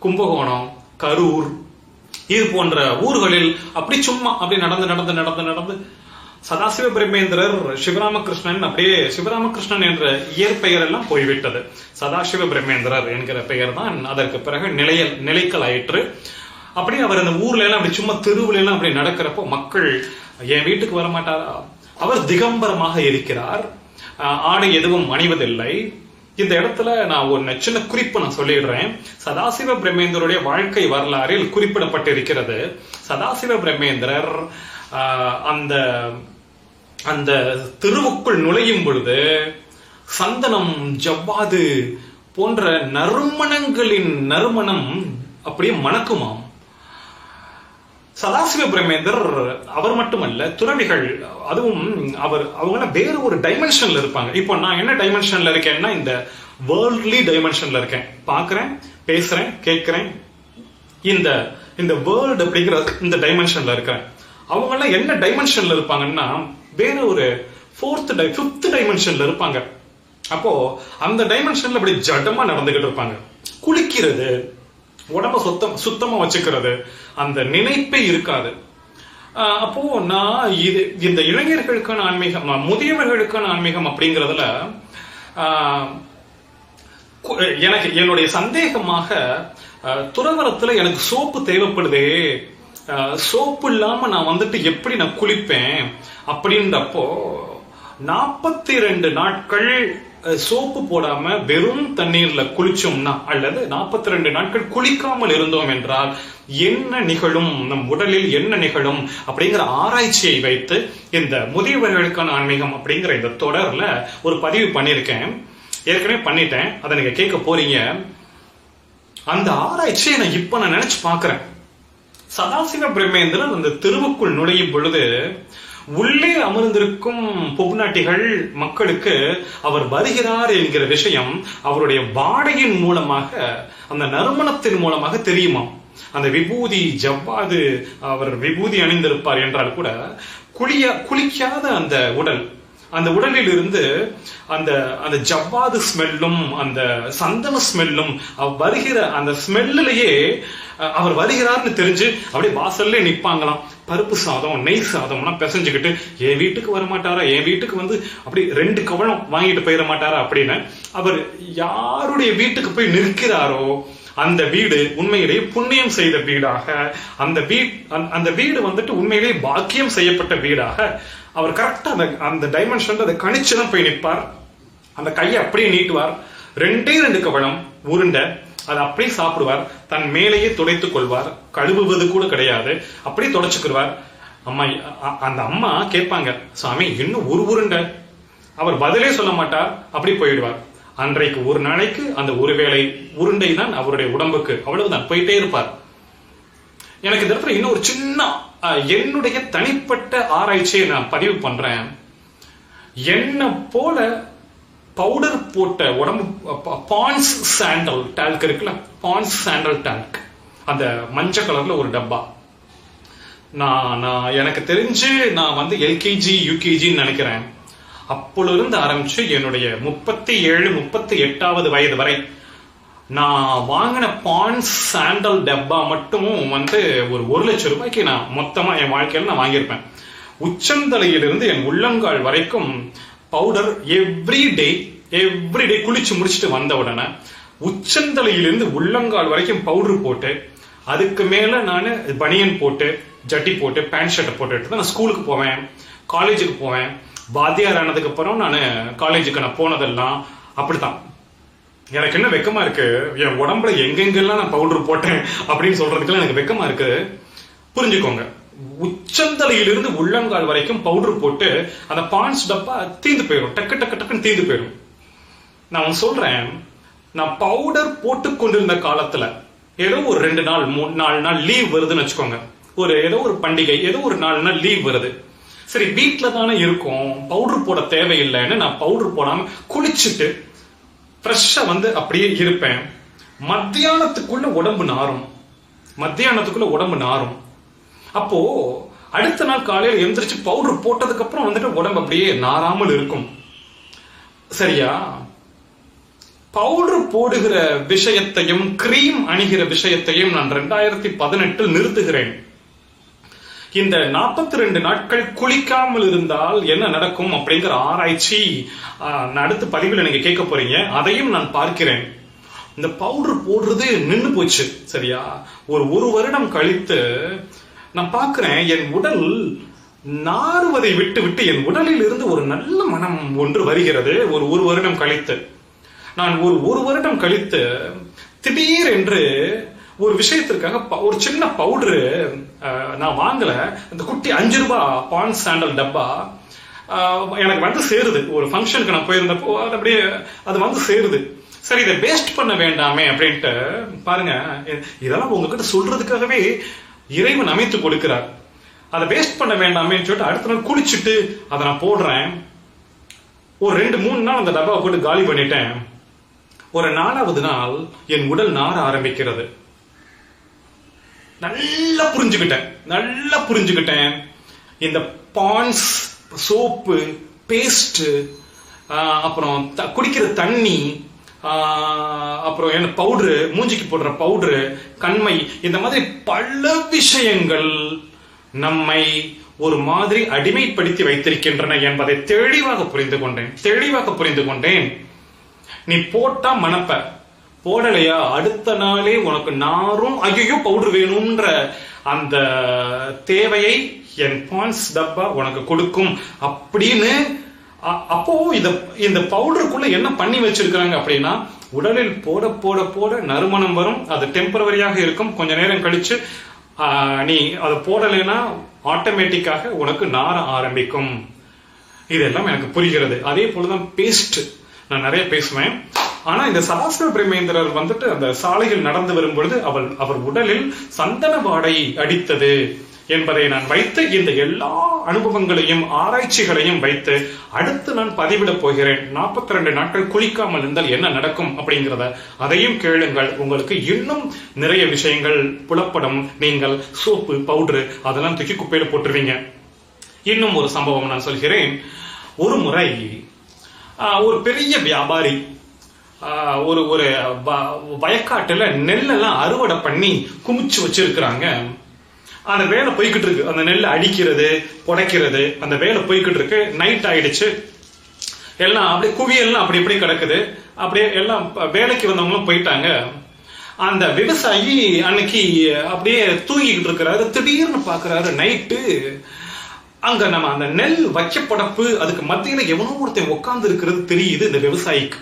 கும்பகோணம், கரூர் இது போன்ற ஊர்களில் அப்படி சும்மா அப்படியே நடந்து சதாசிவ பிரம்மேந்திரர் சிவராமகிருஷ்ணன், அப்படியே சிவராமகிருஷ்ணன் என்ற இயற்பெயர் எல்லாம் போய்விட்டது. சதாசிவ பிரம்மேந்திரர் என்கிற பெயர் தான் அதற்கு பிறகு நிலைக்கல் ஆயிற்று. அப்படியே அவர் அந்த ஊர்ல எல்லாம் அப்படி சும்மா தெருவுல எல்லாம் அப்படி நடக்கிறப்போ மக்கள் என் வீட்டுக்கு வரமாட்டாரா, அவர் திகம்பரமாக இருக்கிறார், ஆடை எதுவும் அணிவதில்லை. இந்த இடத்துல நான் ஒரு சின்ன குறிப்பு நான் சொல்லிடுறேன். சதாசிவ பிரம்மேந்திரருடைய வாழ்க்கை வரலாறில் குறிப்பிடப்பட்டிருக்கிறது. சதாசிவ பிரம்மேந்திரர் அந்த அந்த தெருவுக்குள் நுழையும் பொழுது சந்தனம், ஜவ்வாது போன்ற நறுமணங்களின் நறுமணம் அப்படியே மணக்குமாம். சதாசிவ பிரம்மேந்திரர் அவர் மட்டுமல்ல, துறவிகள், அதுவும் அவங்க வேற ஒரு டைமென்ஷன்ல இருப்பாங்க. இப்போ நான் என்ன டைமென்ஷன்ல இருக்கேன்னா இந்த வேர்ல்ட்லி டைமென்ஷன்ல இருக்கேன். பாக்குறேன், பேசுறேன், கேட்கிறேன், இந்த வேர்ல்டு அப்படிங்கிற இந்த டைமென்ஷன்ல இருக்கேன். அவங்க எல்லாம் என்ன டைமென்ஷன்ல இருப்பாங்கன்னா வேற ஒரு 4th 5th டைமென்ஷன்ல இருப்பாங்க. அப்போ அந்த டைமென்ஷன்ல அப்படி ஜடமா நடந்துகிட்டு இருப்பாங்க. குளிக்கிறது, உடம்ப சுத்தமா வச்சுக்கிறது, அந்த நினைப்பே இருக்காது. அப்போ நான் இந்த இளைஞர்களுக்கான ஆன்மீகம், முதியவர்களுக்கான ஆன்மீகம் அப்படிங்கறதுல எனக்கு என்னுடைய சந்தேகமாக துறவரத்துல எனக்கு சோப்பு தேவைப்படுதே, சோப்பு இல்லாம நான் வந்துட்டு எப்படி நான் குளிப்பேன் அப்படின்றப்போ 42 நாட்கள் சோப்பு போடாம வெறும் தண்ணீர்ல குளிச்சோம்னா அல்லது 42 நாட்கள் குளிக்காமல் இருந்தோம் என்றால் என்ன நிகழும், நம் உடலில் என்ன நிகழும் அப்படிங்கிற ஆராய்ச்சியை வைத்து இந்த முதியவர்களுக்கான ஆன்மீகம் அப்படிங்கிற இந்த தொடர்ல ஒரு பதிவு பண்ணியிருக்கேன். ஏற்கனவே பண்ணிட்டேன், அதை நீங்க கேட்க போறீங்க. அந்த ஆராய்ச்சியை நான் நினைச்சு பாக்குறேன். சதாசிவ பிரம்மேந்திரன் அந்த தெருவுக்குள் நுழையும் பொழுது உள்ளே அமர்ந்திருக்கும் பொப்நாட்டிகள் மக்களுக்கு அவர் வருகிறார் என்கிற விஷயம் அவருடைய வாடையின் மூலமாக, அந்த நறுமணத்தின் மூலமாக தெரியுமா. அந்த விபூதி ஜவ்வாது, அவர் விபூதி அணிந்திருப்பார் என்றால் கூட குளிக்காத அந்த உடலில் இருந்து அந்த ஜவ்வாது ஸ்மெல்லும் அந்த சந்தன ஸ்மெல்லும் வருகிற அந்த ஸ்மெல்லிலேயே அவர் வருகிறார்னு தெரிஞ்சு அப்படியே வாசல்ல நிப்பாங்களாம். பருப்பு சாதம் நெய் சாதம்னா பிசைஞ்சுக்கிட்டு, என் வீட்டுக்கு வர மாட்டாரா, என் வீட்டுக்கு வந்து அப்படி 2 கவளம் வாங்கிட்டு போயிட மாட்டாரா அப்படின்னு அவர் யாருடைய வீட்டுக்கு போய் நிற்கிறாரோ அந்த வீடு உண்மையிலேயே புண்ணியம் செய்த வீடாக, அந்த வீடு வந்துட்டு உண்மையிலேயே பாக்கியம் செய்யப்பட்ட வீடாக அவர் கரெக்டா அந்த டைமென்ஷன் அதை கணிச்சுதான் போய் நிற்பார். அந்த கையை அப்படியே நீட்டுவார். 2 கவளம் உருண்டை அதை அப்படியே சாப்பிடுவார். தன் மேலேயே துடைத்துக் கொள்வார். கழுவுவது கூட கிடையாது, அப்படியே துடைச்சுக்குவார். அந்த அம்மா கேட்பாங்க, சாமி இன்னும் ஒரு உருண்டை. அவர் பதிலே சொல்ல மாட்டார், அப்படி போயிடுவார். அன்றைக்கு ஒரு நாளைக்கு அந்த ஒருவேளை உருண்டை தான் அவருடைய உடம்புக்கு, அவ்வளவுதான், போயிட்டே இருப்பார். எனக்கு இந்த இடத்துல இன்னும் ஒரு சின்ன என்னுடைய தனிப்பட்ட ஆராய்ச்சியை நான் பதிவு பண்றேன். என்ன போல பவுடர் போட்ட உடம்பு, பான்ஸ் சாண்டல் டால்க் இருக்குல்ல, பான்ஸ் சாண்டல் டால்க், அந்த மஞ்சள் கலர்ல ஒரு டப்பா. நான் எனக்கு தெரிஞ்சு நான் வந்து எல்கேஜி யூகேஜின்னு நினைக்கிறேன். அப்பொழுது ஆரம்பிச்சு என்னுடைய 37, 38வது வயது வரை நான் வாங்கின பான்ஸ் சாண்டல் டப்பா மட்டும் வந்து ஒரு 1 லட்சம் ரூபாய்க்கு நான் மொத்தமா என் வாழ்க்கையில நான் வாங்கியிருப்பேன். உச்சந்தலையிலிருந்து என் உள்ளங்கால் வரைக்கும் பவுடர் எவ்ரிடே குளிச்சு முடிச்சுட்டு வந்த உடனே உச்சந்தலையிலிருந்து உள்ளங்கால் வரைக்கும் பவுடர் போட்டு, அதுக்கு மேல நான் பனியன் போட்டு, ஜட்டி போட்டு, பேண்ட் ஷர்ட்டை போட்டுட்டு தான் நான் ஸ்கூலுக்கு போவேன், காலேஜுக்கு போவேன். வாத்தியார் ஆனதுக்கு அப்புறம் நான் காலேஜுக்கு நான் போனதெல்லாம் அப்படித்தான். எனக்கு என்ன வெக்கமா இருக்கு, என் உடம்புல எங்கெங்கெல்லாம் நான் பவுடர் போட்டேன் அப்படின்னு சொல்றதுக்கெல்லாம் எனக்கு வெக்கமா இருக்கு. புரிஞ்சுக்கோங்க, உச்சந்தலையிலிருந்து உள்ளங்கால் வரைக்கும் பவுடர் போட்டு அந்த பான்ஸ் டப்பா தீந்து போயிடும், டக்குன்னு தீந்து போயிடும். நான் சொல்றேன், நான் பவுடர் போட்டு கொண்டிருந்த காலத்துல ஏதோ ஒரு 2 நாள் 3-4 நாள் லீவ் வருதுன்னு வச்சுக்கோங்க. ஏதோ ஒரு பண்டிகை, ஏதோ ஒரு 4 நாள் லீவ் வருது. சரி, வீட்டுல தானே இருக்கும், பவுடர் போட தேவையில்லைன்னு நான் பவுடர் போடாம குளிச்சுட்டு ஃப்ரெஷ்ஷா வந்து அப்படியே இருப்பேன். மத்தியானத்துக்குள்ள உடம்பு நாரும். அப்போ அடுத்த நாள் காலையில் எந்திரிச்சு பவுடர் போட்டதுக்கு அப்புறம் வந்துட்டு உடம்பு அப்படியே நாராமல் இருக்கும். சரியா? பவுடர் போடுகிற விஷயத்தையும் கிரீம் அணிகிற விஷயத்தையும் நான் 2018 நிறுத்துகிறேன். இந்த 42 நாட்கள் குளிக்காமல் இருந்தால் என்ன நடக்கும் அப்படிங்கிற ஆராய்ச்சி அடுத்த பதிவில் நீங்க கேட்க போறீங்க. அதையும் நான் பார்க்கிறேன். இந்த பவுடர் போடுறது நின்று போச்சு. சரியா? ஒரு வருடம் கழித்து நான் பார்க்கிறேன், என் உடல் நாறுவதை விட்டு என் உடலில் இருந்து ஒரு நல்ல மனம் ஒன்று வருகிறது. ஒரு வருடம் கழித்து நான் ஒரு வருடம் கழித்து திடீரென்று ஒரு விஷயத்திற்காக ஒரு சின்ன பவுடரு நான் வாங்கல, அந்த குட்டி 5 ரூபாய் பான்ஸ் சாண்டல் டப்பா எனக்கு வந்து சேருது. ஒரு ஃபங்க்ஷனுக்கு நான் போயிருந்தப்போ அது வந்து சேருது. சரி, இதை வேஸ்ட் பண்ண வேண்டாமே அப்படின்ட்டு பாருங்க, இதெல்லாம் உங்ககிட்ட சொல்றதுக்காகவே இறைவன் அமைத்து கொடுக்கிறார். அதை வேஸ்ட் பண்ண வேண்டாமேன்னு சொல்லிட்டு அடுத்த நாள் குளிச்சுட்டு அதை நான் போடுறேன். ஒரு 2-3 நாள் அந்த டப்பாவை போட்டு காலி பண்ணிட்டேன். ஒரு 4வது நாள் என் உடல் நார ஆரம்பிக்கிறது. நல்லா புரிஞ்சுக்கிட்டேன். இந்த பான்ஸ் சோப்பு, பேஸ்ட், அப்புறம் குடிக்கிற தண்ணி, அப்புறம் என்ன பவுடரு, மூஞ்சிக்கு போடுற பவுடரு, கண்மை, இந்த மாதிரி பல விஷயங்கள் நம்மை ஒரு மாதிரி அடிமைப்படுத்தி வைத்திருக்கின்றன என்பதை தெளிவாக புரிந்து கொண்டேன். நீ போட்டா மணப்ப, போடலையா அடுத்த நாளே உனக்கு நாரும், ஐயோ பவுடர் வேணும்ன்ற அந்த தேவையை என் பான்ஸ் டப்பா உனக்கு கொடுக்கும் அப்படின்னு. அப்போ இந்த பவுடருக்குள்ள என்ன பண்ணி வச்சிருக்காங்க அப்படின்னா, உடலில் போட போட போட நறுமணம் வரும். அது டெம்பரவரியாக இருக்கும். கொஞ்ச நேரம் கழிச்சு நீ அதை போடலைன்னா ஆட்டோமேட்டிக்காக உனக்கு நார ஆரம்பிக்கும். இதெல்லாம் எனக்கு புரிகிறது. அதே போலதான் பேஸ்ட். நான் நிறைய பேசுவேன். ஆனா இந்த சதாசிவ பிரம்மேந்திரர் வந்துட்டு அந்த சாலையில் நடந்து வரும் பொழுது அவர் உடலில் சந்தன வாடை அடித்தது என்பதை நான் வைத்து இந்த எல்லா அனுபவங்களையும் ஆராய்ச்சிகளையும் வைத்து அடுத்து நான் பதிவிட போகிறேன். 42 நாட்கள் குளிக்காமல் இருந்தால் என்ன நடக்கும் அப்படிங்கிறத அதையும் கேளுங்கள். உங்களுக்கு இன்னும் நிறைய விஷயங்கள் புலப்படும். நீங்கள் சோப்பு பவுடரு அதெல்லாம் தூக்கி குப்பையில போட்டுருவீங்க. இன்னும் ஒரு சம்பவம் நான் சொல்கிறேன். ஒரு முறை ஒரு பெரிய வியாபாரி ஒரு ஒரு வயக்காட்டுல நெல்லெல்லாம் அறுவடை பண்ணி குமிச்சு வச்சிருக்கிறாங்க. அந்த வேலை போய்கிட்டு இருக்கு. அந்த நெல் அடிக்கிறது புடைக்கிறது அந்த வேலை போய்கிட்டு இருக்கு. நைட் ஆயிடுச்சு. எல்லாம் அப்படியே குவியெல்லாம் அப்படி இப்படி கிடக்குது. அப்படியே எல்லாம் வேலைக்கு வந்தவங்களும் போயிட்டாங்க. அந்த விவசாயி அன்னைக்கு அப்படியே தூங்கிக்கிட்டு இருக்கிறாரு. திடீர்னு பாக்குறாரு நைட்டு அங்க நம்ம அந்த நெல் வைக்கப்படப்பு அதுக்கு மத்தியில எவனோ ஒருத்தன் உட்கார்ந்து இருக்கிறது தெரியுது இந்த விவசாயிக்கு.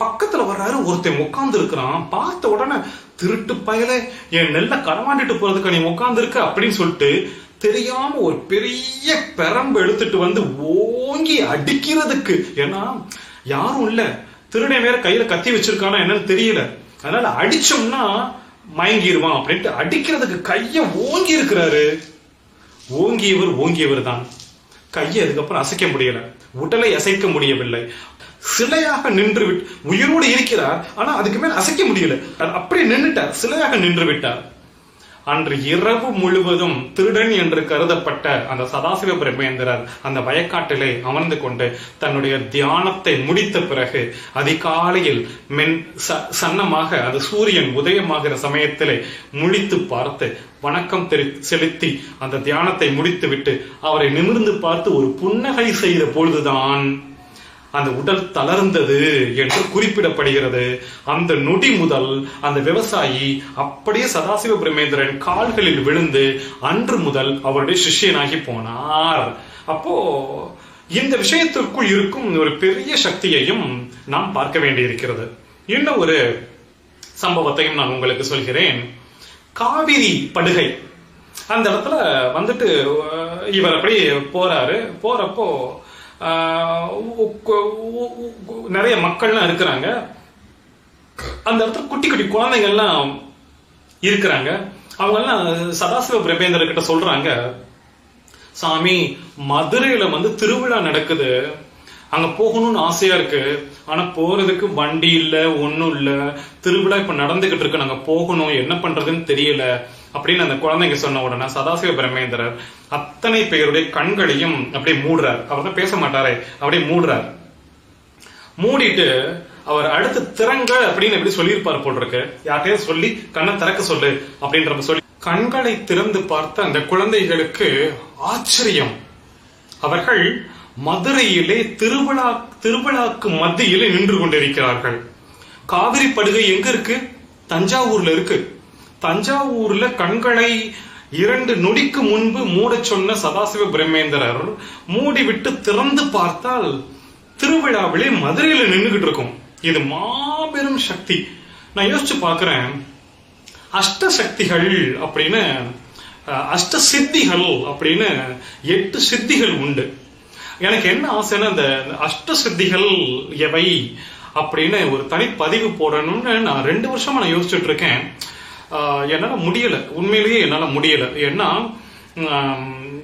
பக்கத்துல வர்றாரு, ஒருத்தன் உட்கார்ந்து இருக்கிறான். பார்த்த உடனே திருட்டு பயல என் நெல்ல களவாண்டிட்டு போறதுக்கு நீ உட்கார்ந்து இருக்க அப்படின்னு சொல்லிட்டு தெரியாம ஒரு பெரிய பெரம்பு எடுத்துட்டு வந்து ஓங்கி அடிக்கிறதுக்கு. ஏன்னா யாரும் இல்ல, திருடை வேற கையில கத்தி வச்சிருக்கானா என்னன்னு தெரியல. அதனால அடிச்சோம்னா மயங்கிடுவான் அப்படின்ட்டு அடிக்கிறதுக்கு கைய ஓங்கி இருக்கிறாரு. ஓங்கியவர் தான். கையை அதுக்கப்புறம் அசைக்க முடியல, உடலை அசைக்க முடியவில்லை. சிலையாக நின்று உயிரோடு இருக்கிறார். ஆனா அதுக்கு மேல அசைக்க முடியல. அப்படியே நின்றுட்டார், சிலையாக நின்று விட்டார். அன்று இரவு முழுவதும் திருடன் என்று கருதப்பட்ட அந்த சதாசிவ பிரம்மேந்திரர் அந்த வயக்காட்டிலே அமர்ந்து கொண்டு தன்னுடைய தியானத்தை முடித்த பிறகு அதிகாலையில் சன்னமாக அது சூரியன் உதயமாகிற சமயத்திலே முழித்து பார்த்து வணக்கம் செலுத்தி அந்த தியானத்தை முடித்து விட்டு அவரை நிமிர்ந்து பார்த்து ஒரு புன்னகை செய்த பொழுதுதான் அந்த உடல் தளர்ந்தது என்று குறிப்பிடப்படுகிறது. அந்த நொடி முதல் அந்த விவசாயி அப்படியே சதாசிவ பிரம்மேந்திரன் கால்களில் விழுந்து அன்று முதல் அவருடைய சிஷ்யனாகி போனார். அப்போ இந்த விஷயத்திற்குள் இருக்கும் ஒரு பெரிய சக்தியையும் நாம் பார்க்க வேண்டியிருக்கிறது. இன்னும் ஒரு சம்பவத்தையும் நான் உங்களுக்கு சொல்கிறேன். காவிரி படுகை அந்த இடத்துல வந்துட்டு இவர் அப்படி போறாரு. போறப்போ நிறைய மக்கள்லாம் இருக்கிறாங்க. அந்த இடத்துல குட்டி குட்டி குழந்தைங்க எல்லாம் இருக்கிறாங்க. அவங்க எல்லாம் சதாசிவ பிரம்மேந்திரர் கிட்ட சொல்றாங்க, சாமி மதுரையில வந்து திருவிழா நடக்குது, அங்க போகணும்னு ஆசையா இருக்கு. ஆனா போறதுக்கு வண்டி இல்ல, ஒண்ணும் இல்ல, திருவிழா இப்ப நடந்துகிட்டு இருக்கு, நாங்க போகணும், என்ன பண்றதுன்னு தெரியல அப்படின்னு அந்த குழந்தைங்க சொன்ன உடனே சதாசிவ பிரம்மேந்திரர் அத்தனை பேருடைய கண்களையும் அப்படியே மூடுறார். அவர் தான் பேச மாட்டாரே, அப்படியே மூடுறார். மூடிட்டு அவர் அடுத்து திறங்க அப்படின்னு எப்படி சொல்லியிருப்பார் போல் இருக்கு. யார்கிட்டயே சொல்லி கண்ணை திறக்க சொல்லு அப்படின்ற சொல்லி கண்களை திறந்து பார்த்த அந்த குழந்தைகளுக்கு ஆச்சரியம். அவர்கள் மதுரையிலே திருவிழாக்கு மத்தியிலே நின்று கொண்டிருக்கிறார்கள். காவிரி படுகை எங்க இருக்கு? தஞ்சாவூர்ல இருக்கு. தஞ்சாவூர்ல கண்களை 2 நொடிக்கு முன்பு மூட சொன்ன சதாசிவ பிரம்மேந்திரர் மூடிவிட்டு திறந்து பார்த்தால் திருவிழாவிலே மதுரையில நின்றுகிட்டு இருக்கும். இது மாபெரும் சக்தி. நான் யோசிச்சு பாக்குறேன், அஷ்ட சக்திகள் அப்படின்னு, அஷ்ட சித்திகள் அப்படின்னு 8 சித்திகள் உண்டு. எனக்கு என்ன ஆசைன்னா இந்த அஷ்ட சித்திகள் எவை அப்படின்னு ஒரு தனி பதிவு போடணும்னு நான் 2 வருஷமா நான் யோசிச்சுட்டு இருக்கேன். என்னால முடியல, உண்மையிலேயே என்னால முடியல. ஏன்னா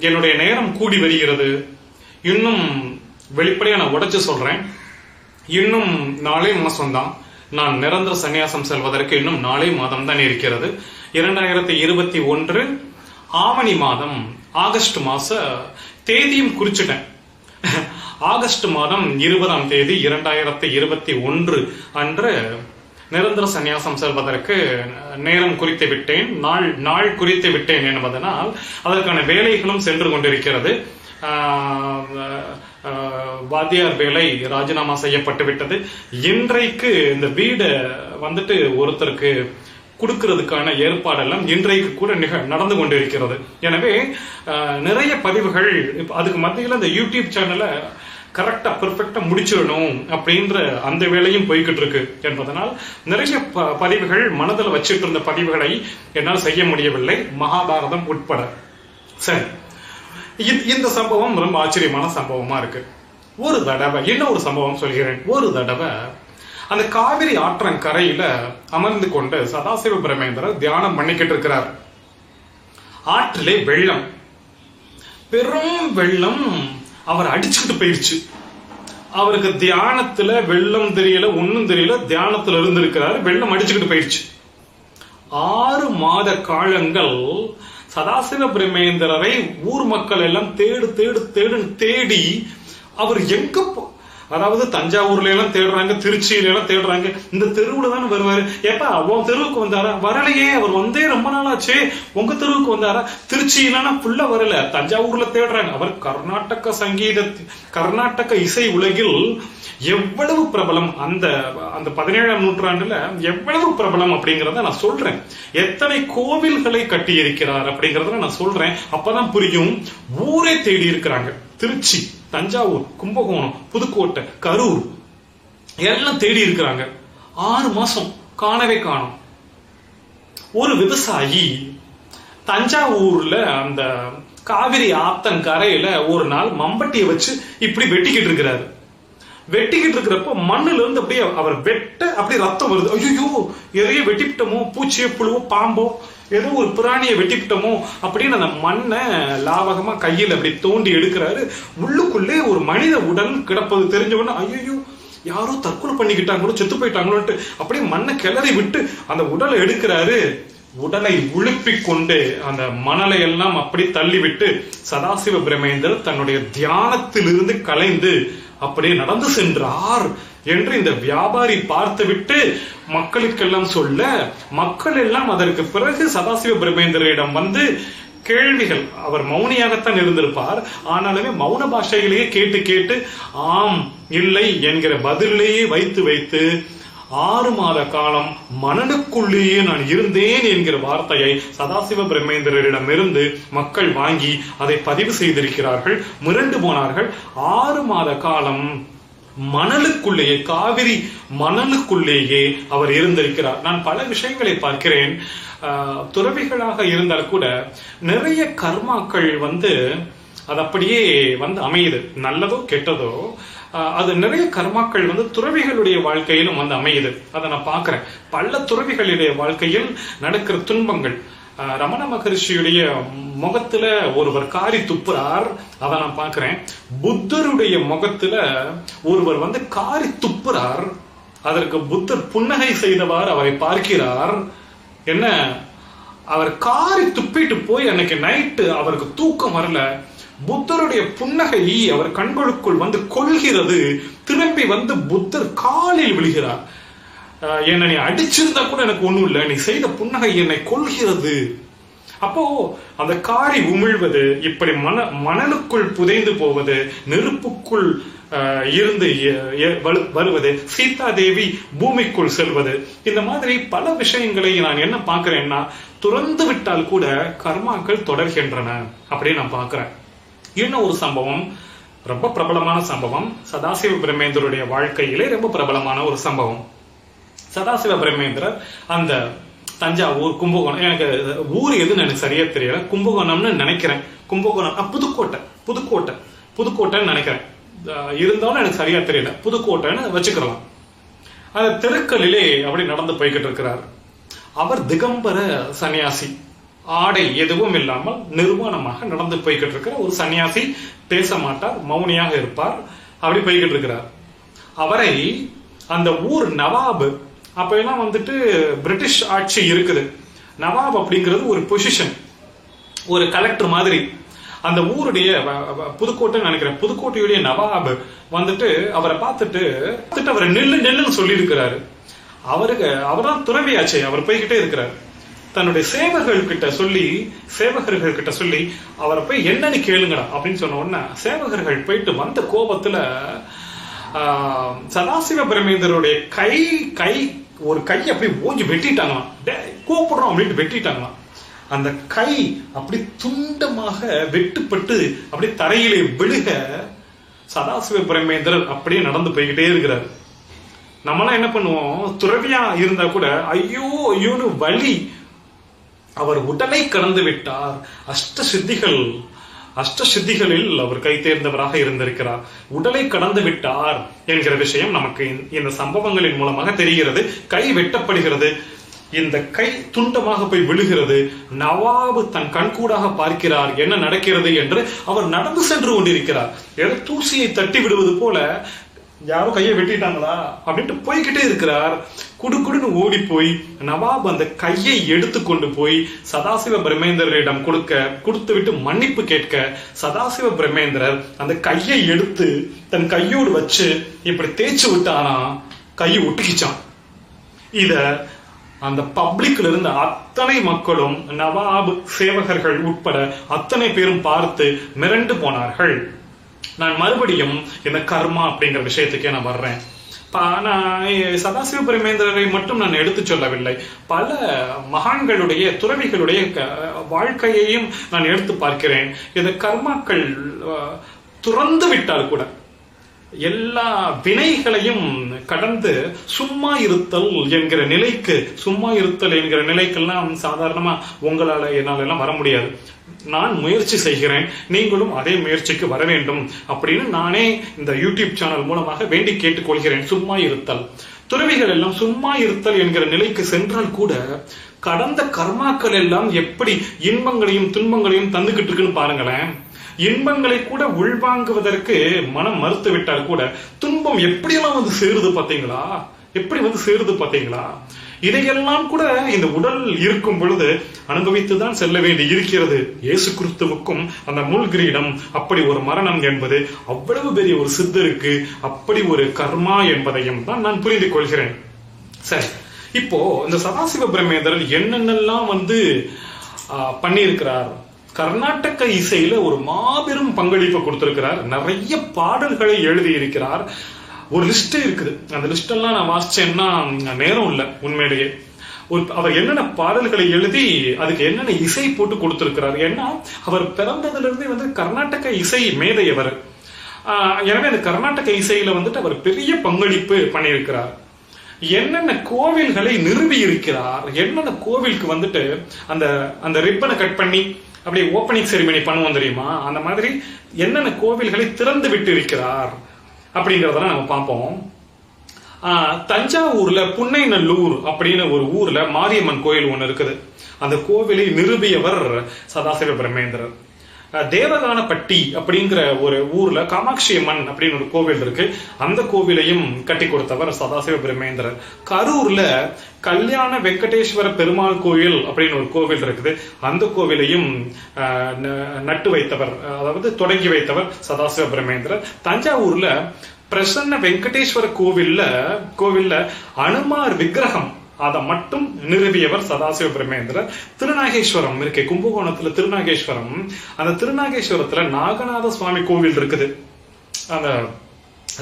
என்னுடைய நேரம் கூடி வருகிறது. இன்னும் வெளிப்படையா நான் உடைச்சு சொல்றேன், இன்னும் 4 மாசம் தான் நான் நிரந்தர சன்னியாசம் செல்வதற்கு. இன்னும் 4 மாதம் தான் இருக்கிறது. 2021 ஆவணி மாதம் ஆகஸ்ட் மாச தேதியும் குறிச்சிட்டேன். ஆகஸ்ட் மாதம் 20ஆம் தேதி 2021 அன்று நிரந்தர சன்னியாசம் செல்வதற்கு நேரம் குறித்து விட்டேன், நாள் குறித்து விட்டேன் என்பதனால் அதற்கான வேலைகளும் சென்று கொண்டிருக்கிறது. வாத்தியார் வேலை ராஜினாமா செய்யப்பட்டு விட்டது. இன்றைக்கு இந்த வீடு வந்துட்டு ஒருத்தருக்கு கொடுக்கிறதுக்கான ஏற்பாடெல்லாம் இன்றைக்கு கூட நடந்து கொண்டிருக்கிறது. எனவே நிறைய பதிவுகள் அதுக்கு மத்தியில் இந்த யூடியூப் சேனலை கரெக்டா பெர்ஃபெக்டா முடிச்சிடணும் அப்படின்ற அந்த வேலையும் போய்கிட்டு இருக்கு என்பதனால் நிறைய பதிவுகள் மனதில் வச்சிட்டு இருந்த பதிவுகளை என்னால் செய்ய முடியவில்லை, மகாபாரதம் உட்பட. சரி, இந்த சம்பவம் ரொம்ப ஆச்சரியமான சம்பவமா இருக்கு. ஒரு தடவை இன்னொரு சம்பவம் சொல்கிறேன். ஒரு தடவை அந்த காவிரி ஆற்றங்கரையில அமர்ந்து கொண்டு சதாசிவ பிரமேந்திரர் தியானம் பண்ணிக்கிட்டு இருக்கிறார். ஆற்றிலே வெள்ளம், பெரும் வெள்ளம் அவர் அடிச்சுக்கிட்டு போயிடுச்சு. அவருக்கு தியானத்துல வெள்ளம் தெரியல, ஒன்னும் தெரியல, தியானத்துல இருந்திருக்கிறாரு, வெள்ளம் அடிச்சுக்கிட்டு போயிடுச்சு. 6 மாத காலங்கள் சதாசிவ பிரமேந்திரரை ஊர் மக்கள் எல்லாம் தேடி அவர் எங்க, அதாவது தஞ்சாவூர்ல எல்லாம் தேடுறாங்க, திருச்சியில எல்லாம் தேடுறாங்க, இந்த தெருவுல தானே வருவாரு. எப்ப உன் தெருவுக்கு வந்தாரா? வரலையே, அவர் வந்தே ரொம்ப நாள் ஆச்சு. உங்க தெருவுக்கு வந்தாரா? திருச்சியில ஃபுல்லா வரல, தஞ்சாவூர்ல தேடுறாங்க. அவர் கர்நாடக இசை உலகில் எவ்வளவு பிரபலம், அந்த 17ஆம் நூற்றாண்டுல எவ்வளவு பிரபலம் அப்படிங்கறத நான் சொல்றேன். எத்தனை கோவில்களை கட்டி இருக்கிறார் அப்படிங்கறத நான் சொல்றேன். அப்பதான் புரியும். ஊரே தேடி இருக்கிறாங்க. திருச்சி, தஞ்சாவூர், கும்பகோணம், புதுக்கோட்டை, கரூர் எல்லாம் தேடி இருக்கிறாங்க. 6 மாசம் காணவே காணும். ஒரு விவசாயி தஞ்சாவூர்ல அந்த காவிரி ஆத்தங்கரையில ஒரு நாள் மம்பட்டியை வச்சு இப்படி வெட்டிக்கிட்டு இருக்கிறாரு. வெட்டிக்கிட்டு இருக்கிறப்ப மண்ணுல இருந்து அப்படியே அவர் அப்படியே ரத்தம் வருது. ஐயோ, எதையோ வெட்டிவிட்டோமோ, பூச்சியோ புழுவோ பாம்போ ஏதோ ஒரு பிராணியை வெட்டிவிட்டோமோ அப்படின்னு அந்த மண்ணை லாவகமா கையில் அப்படி தோண்டி எடுக்கிறாரு. உள்ளுக்குள்ளே ஒரு மனித உடல் கிடப்பது தெரிஞ்ச உடனே ஐயோ, யாரோ தற்கொலை பண்ணிக்கிட்டாங்களோ, செத்து போயிட்டாங்களோன்ட்டு அப்படியே மண்ணை கிளறி விட்டு அந்த உடலை எடுக்கிறாரு. உடலை உழுப்பிக் கொண்டு அந்த மணலை எல்லாம் அப்படி தள்ளிவிட்டு சதாசிவ பிரமேந்திரர் தன்னுடைய தியானத்திலிருந்து கலைந்து அப்படியே நடந்து சென்றார் என்று இந்த வியாபாரி பார்த்துவிட்டு மக்களுக்கெல்லாம் சொல்ல, மக்கள் எல்லாம் அதற்கு பிறகு சதாசிவ பிரமேந்திரிடம் வந்து கேள்விகள், அவர் மௌனியாகத்தான் இருந்திருப்பார், ஆனாலுமே மௌன பாஷையிலேயே கேட்டு கேட்டு ஆம் இல்லை என்கிற பதிலேயே வைத்து 6 மாத காலம் மனனுக்குள்ளேயே நான் இருந்தேன் என்கிற வார்த்தையை சதாசிவ பிரமேந்திரரிடமிருந்து மக்கள் வாங்கி அதை பதிவு செய்திருக்கிறார்கள். மிரண்டு போனார்கள். 6 மாத காலம் மணலுக்குள்ளேயே, காவிரி மணலுக்குள்ளேயே அவர் இருந்திருக்கிறார். நான் பல விஷயங்களை பார்க்கிறேன். துறவிகளாக இருந்தால் கூட நிறைய கர்மாக்கள் அது அப்படியே அமையுது. நல்லதோ கெட்டதோ அது நிறைய கர்மாக்கள் துறவிகளுடைய வாழ்க்கையிலும் அமையுது. அதை நான் பார்க்கிறேன். பல துறவிகளுடைய வாழ்க்கையில் நடக்கிற துன்பங்கள். ரமண மகரிஷியுடைய முகத்துல ஒருவர் காரி துப்புறார், அதை நான் பார்க்கிறேன். புத்தருடைய முகத்துல ஒருவர் காரி துப்புறார், அதற்கு புத்தர் புன்னகை செய்தவாறு அவரை பார்க்கிறார். என்ன, அவர் காரி துப்பிட்டு போய் அன்னைக்கு நைட்டு அவருக்கு தூக்கம் வரல. புத்தருடைய புன்னகை அவர் கண்களுக்குள் கொள்கிறது. திரும்பி புத்தர் காலில் விழுகிறார். என்னை நீ அடிச்சிருந்தா கூட எனக்கு ஒண்ணும் இல்லை, நீ செய்த புன்னகை என்னை கொள்கிறது. அப்போ அந்த காரி உமிழ்வது, இப்படி மணலுக்குள் புதைந்து போவது, நெருப்புக்குள் இருந்து வருவது, சீதா தேவி பூமிக்குள் செல்வது, இந்த மாதிரி பல விஷயங்களை நான் என்ன பார்க்கிறேன்னா, துறந்து விட்டால் கூட கர்மாக்கள் தொடர்கின்றன அப்படின்னு நான் பார்க்கிறேன். இன்னும் ஒரு சம்பவம், ரொம்ப பிரபலமான சம்பவம், சதாசிவ பிரமேந்திரருடைய வாழ்க்கையிலே ரொம்ப பிரபலமான ஒரு சம்பவம். சதாசிவ பிரமேந்திரர் அந்த தஞ்சாவூர், கும்பகோணம், எனக்கு ஊர் எதுன்னு எனக்கு சரியா தெரியல, கும்பகோணம்னு நினைக்கிறேன். கும்பகோணம், புதுக்கோட்டைன்னு நினைக்கிறேன். இருந்தாலும் எனக்கு சரியா தெரியல, புதுக்கோட்டைன்னு வச்சுக்கலாம். அந்த தெருக்களிலே அப்படி நடந்து போய்கிட்டு இருக்கிறார். அவர் திகம்பர சன்னியாசி, ஆடை எதுவும் இல்லாமல் நிர்வாணமாக நடந்து போய்கிட்டு இருக்கிற ஒரு சன்னியாசி. பேச மாட்டார், மௌனியாக இருப்பார். அப்படி போய்கிட்டு இருக்கிறார். அவரை அந்த ஊர் நவாப், அப்ப எல்லாம் பிரிட்டிஷ் ஆட்சி இருக்குது. நவாப் அப்படிங்கிறது ஒரு பொசிஷன், ஒரு கலெக்டர் மாதிரி. அந்த ஊருடைய புதுக்கோட்டை நினைக்கிறேன், புதுக்கோட்டையுடைய நவாப் அவரை பார்த்துட்டு அவரை நெல்லுன்னு சொல்லி இருக்கிறாரு. அவர்தான் துறவியாச்சே, அவர் போய்கிட்டே இருக்கிறார். தன்னுடைய சேவகர்கள் கிட்ட சொல்லி அவரை போய் என்னன்னு கேளுங்கடா அப்படின்னு சொன்ன உடனே சேவகர்கள் போயிட்டு வந்த கோபத்துல சதாசிவ பிரமேந்திரருடைய ஒரு கை அப்படி ஓங்கி வெட்டிட்டாங்களாம். கூப்பிடுறோம் அப்படின்னு வெட்டிட்டாங்களாம். அந்த கை அப்படி துண்டமாக வெட்டுப்பட்டு அப்படி தரையிலே விழுக சதாசிவ பிரமேந்திரர் அப்படியே நடந்து போய்கிட்டே இருக்கிறார். நம்மளாம் என்ன பண்ணுவோம், துறவியா இருந்தா கூட ஐயோ ஐயோன்னு வலி. அவர் உடலை கடந்து விட்டார். அஷ்ட சித்திகள் அஷ்ட சித்திகளில் அவர் கை தேர்ந்தவராக இருந்திருக்கிறார். உடலை கடந்து விட்டார் என்கிற விஷயம் நமக்கு இந்த சம்பவங்களின் மூலமாக தெரிகிறது. கை வெட்டப்படுகிறது, இந்த கை துண்டமாக போய் விழுகிறது. நவாபு தன் கண்கூடாக பார்க்கிறார் என்ன நடக்கிறது என்று. அவர் நடந்து சென்று கொண்டிருக்கிறார். ஏதோ தூசியை தட்டி விடுவது போல யாரோ கையை வெட்டிட்டாங்களா அப்படின்ட்டு போய்கிட்டே இருக்கிறார். குடுக்குடுன்னு ஓடி போய் நவாப் அந்த கையை எடுத்து கொண்டு போய் சதாசிவ பிரம்மேந்திரரிடம் கொடுத்து விட்டு மன்னிப்பு கேட்க, சதாசிவ பிரம்மேந்திரர் அந்த கையை எடுத்து தன் கையோடு வச்சு இப்படி தேய்ச்சி விட்டானா, கையை ஒட்டிக்கிச்சான். இத அந்த பப்ளிக்ல இருந்த அத்தனை மக்களும், நவாப் சேவகர்கள் உட்பட அத்தனை பேரும் பார்த்து மிரண்டு போனார்கள். நான் மறுபடியும் இந்த கர்மா அப்படிங்கிற விஷயத்துக்கே நான் வர்றேன். நான் சதாசிவ பிரமேந்திரரை மட்டும் நான் எடுத்து சொல்லவில்லை, பல மகான்களுடைய துறவிகளுடைய வாழ்க்கையையும் நான் எடுத்து பார்க்கிறேன். இந்த கர்மாக்கள் துறந்து விட்டால் கூட எல்லா வினைகளையும் கடந்து சும்மா இருத்தல் என்கிற நிலைக்கெல்லாம் சாதாரணமா உங்களால என்னால எல்லாம் வர முடியாது. நான் முயற்சி செய்கிறேன், நீங்களும் அதே முயற்சிக்கு வர வேண்டும் அப்படின்னு நானே இந்த யூடியூப் சேனல் மூலமாக வேண்டி கேட்டுக்கொள்கிறேன். சும்மா இருத்தல், துறவிகள் எல்லாம் சும்மா இருத்தல் என்கிற நிலைக்கு சென்றால் கூட கடந்த கர்மாக்கள் எல்லாம் எப்படி இன்பங்களையும் துன்பங்களையும் தந்துகிட்டு இருக்குன்னு பாருங்களேன். இன்பங்களை கூட உள்வாங்குவதற்கு மனம் மறுத்து விட்டால் கூட துன்பம் எப்படியெல்லாம் வந்து சேருது பாத்தீங்களா? இதையெல்லாம் கூட இந்த உடல் இருக்கும் பொழுது அனுபவித்துதான் செல்ல வேண்டி இருக்கிறது. இயேசு கிறிஸ்துவுக்கும் அந்த முள்கிரீடம் அப்படி ஒரு மரணம் என்பது அவ்வளவு பெரிய ஒரு சித்தருக்கு அப்படி ஒரு கர்மா என்பதையும் தான் நான் புரிந்து கொள்கிறேன். சரி, இப்போ இந்த சதாசிவ பிரம்மேந்திரன் என்னென்னலாம் வந்து பண்ணியிருக்கிறார். கர்நாடக இசையில ஒரு மாபெரும் பங்களிப்பை கொடுத்திருக்கிறார். நிறைய பாடல்களை எழுதி இருக்கிறார். ஒரு லிஸ்ட் இருக்குது, அந்த லிஸ்ட் எல்லாம் நான் வாசிச்சேன்னா நேரம் இல்லை உண்மையிலேயே. அவர் என்னென்ன பாடல்களை எழுதி அதுக்கு என்னென்ன இசை போட்டு கொடுத்திருக்கிறார். ஏன்னா அவர் பிறந்ததுல இருந்தே வந்து கர்நாடக இசை மேதையவர். எனவே அந்த கர்நாடக இசையில வந்துட்டு அவர் பெரிய பங்களிப்பு பண்ணியிருக்கிறார். என்னென்ன கோவில்களை நிறுவி இருக்கிறார், என்னென்ன கோவிலுக்கு வந்துட்டு அந்த அந்த ரிப்பனை கட் பண்ணி அப்படியே ஓப்பனிங் செரிமனி பண்ணுவோம் தெரியுமா, அந்த மாதிரி என்னென்ன கோவில்களை திறந்து விட்டு இருக்கிறார் அப்படிங்கறதெல்லாம் நம்ம பார்ப்போம். தஞ்சாவூர்ல புன்னைநல்லூர் அப்படின்னு ஒரு ஊர்ல மாரியம்மன் கோயில் ஒண்ணு இருக்குது. அந்த கோவிலை நிறுவியவர் சதாசிவ பிரம்மேந்திரர். தேவகானப்பட்டி அப்படிங்கிற ஒரு ஊர்ல காமாட்சி அம்மன் அப்படின்னு ஒரு கோவில் இருக்கு. அந்த கோவிலையும் கட்டி கொடுத்தவர் சதாசிவ பிரம்மேந்திரர். கரூர்ல கல்யாண வெங்கடேஸ்வர பெருமாள் கோயில் அப்படின்னு ஒரு கோவில் இருக்குது. அந்த கோவிலையும் நட்டு வைத்தவர், அதாவது தொடங்கி வைத்தவர் சதாசிவ பிரம்மேந்திரர். தஞ்சாவூர்ல பிரசன்ன வெங்கடேஸ்வர கோவில்ல அனுமார் விக்கிரகம் அதை மட்டும் நிறுவியவர் சதாசிவ பிரம்மேந்திரர். திருநாகேஸ்வரம் இருக்கு, கும்பகோணத்துல திருநாகேஸ்வரம். அந்த திருநாகேஸ்வரத்துல நாகநாத சுவாமி கோவில் இருக்குது, அந்த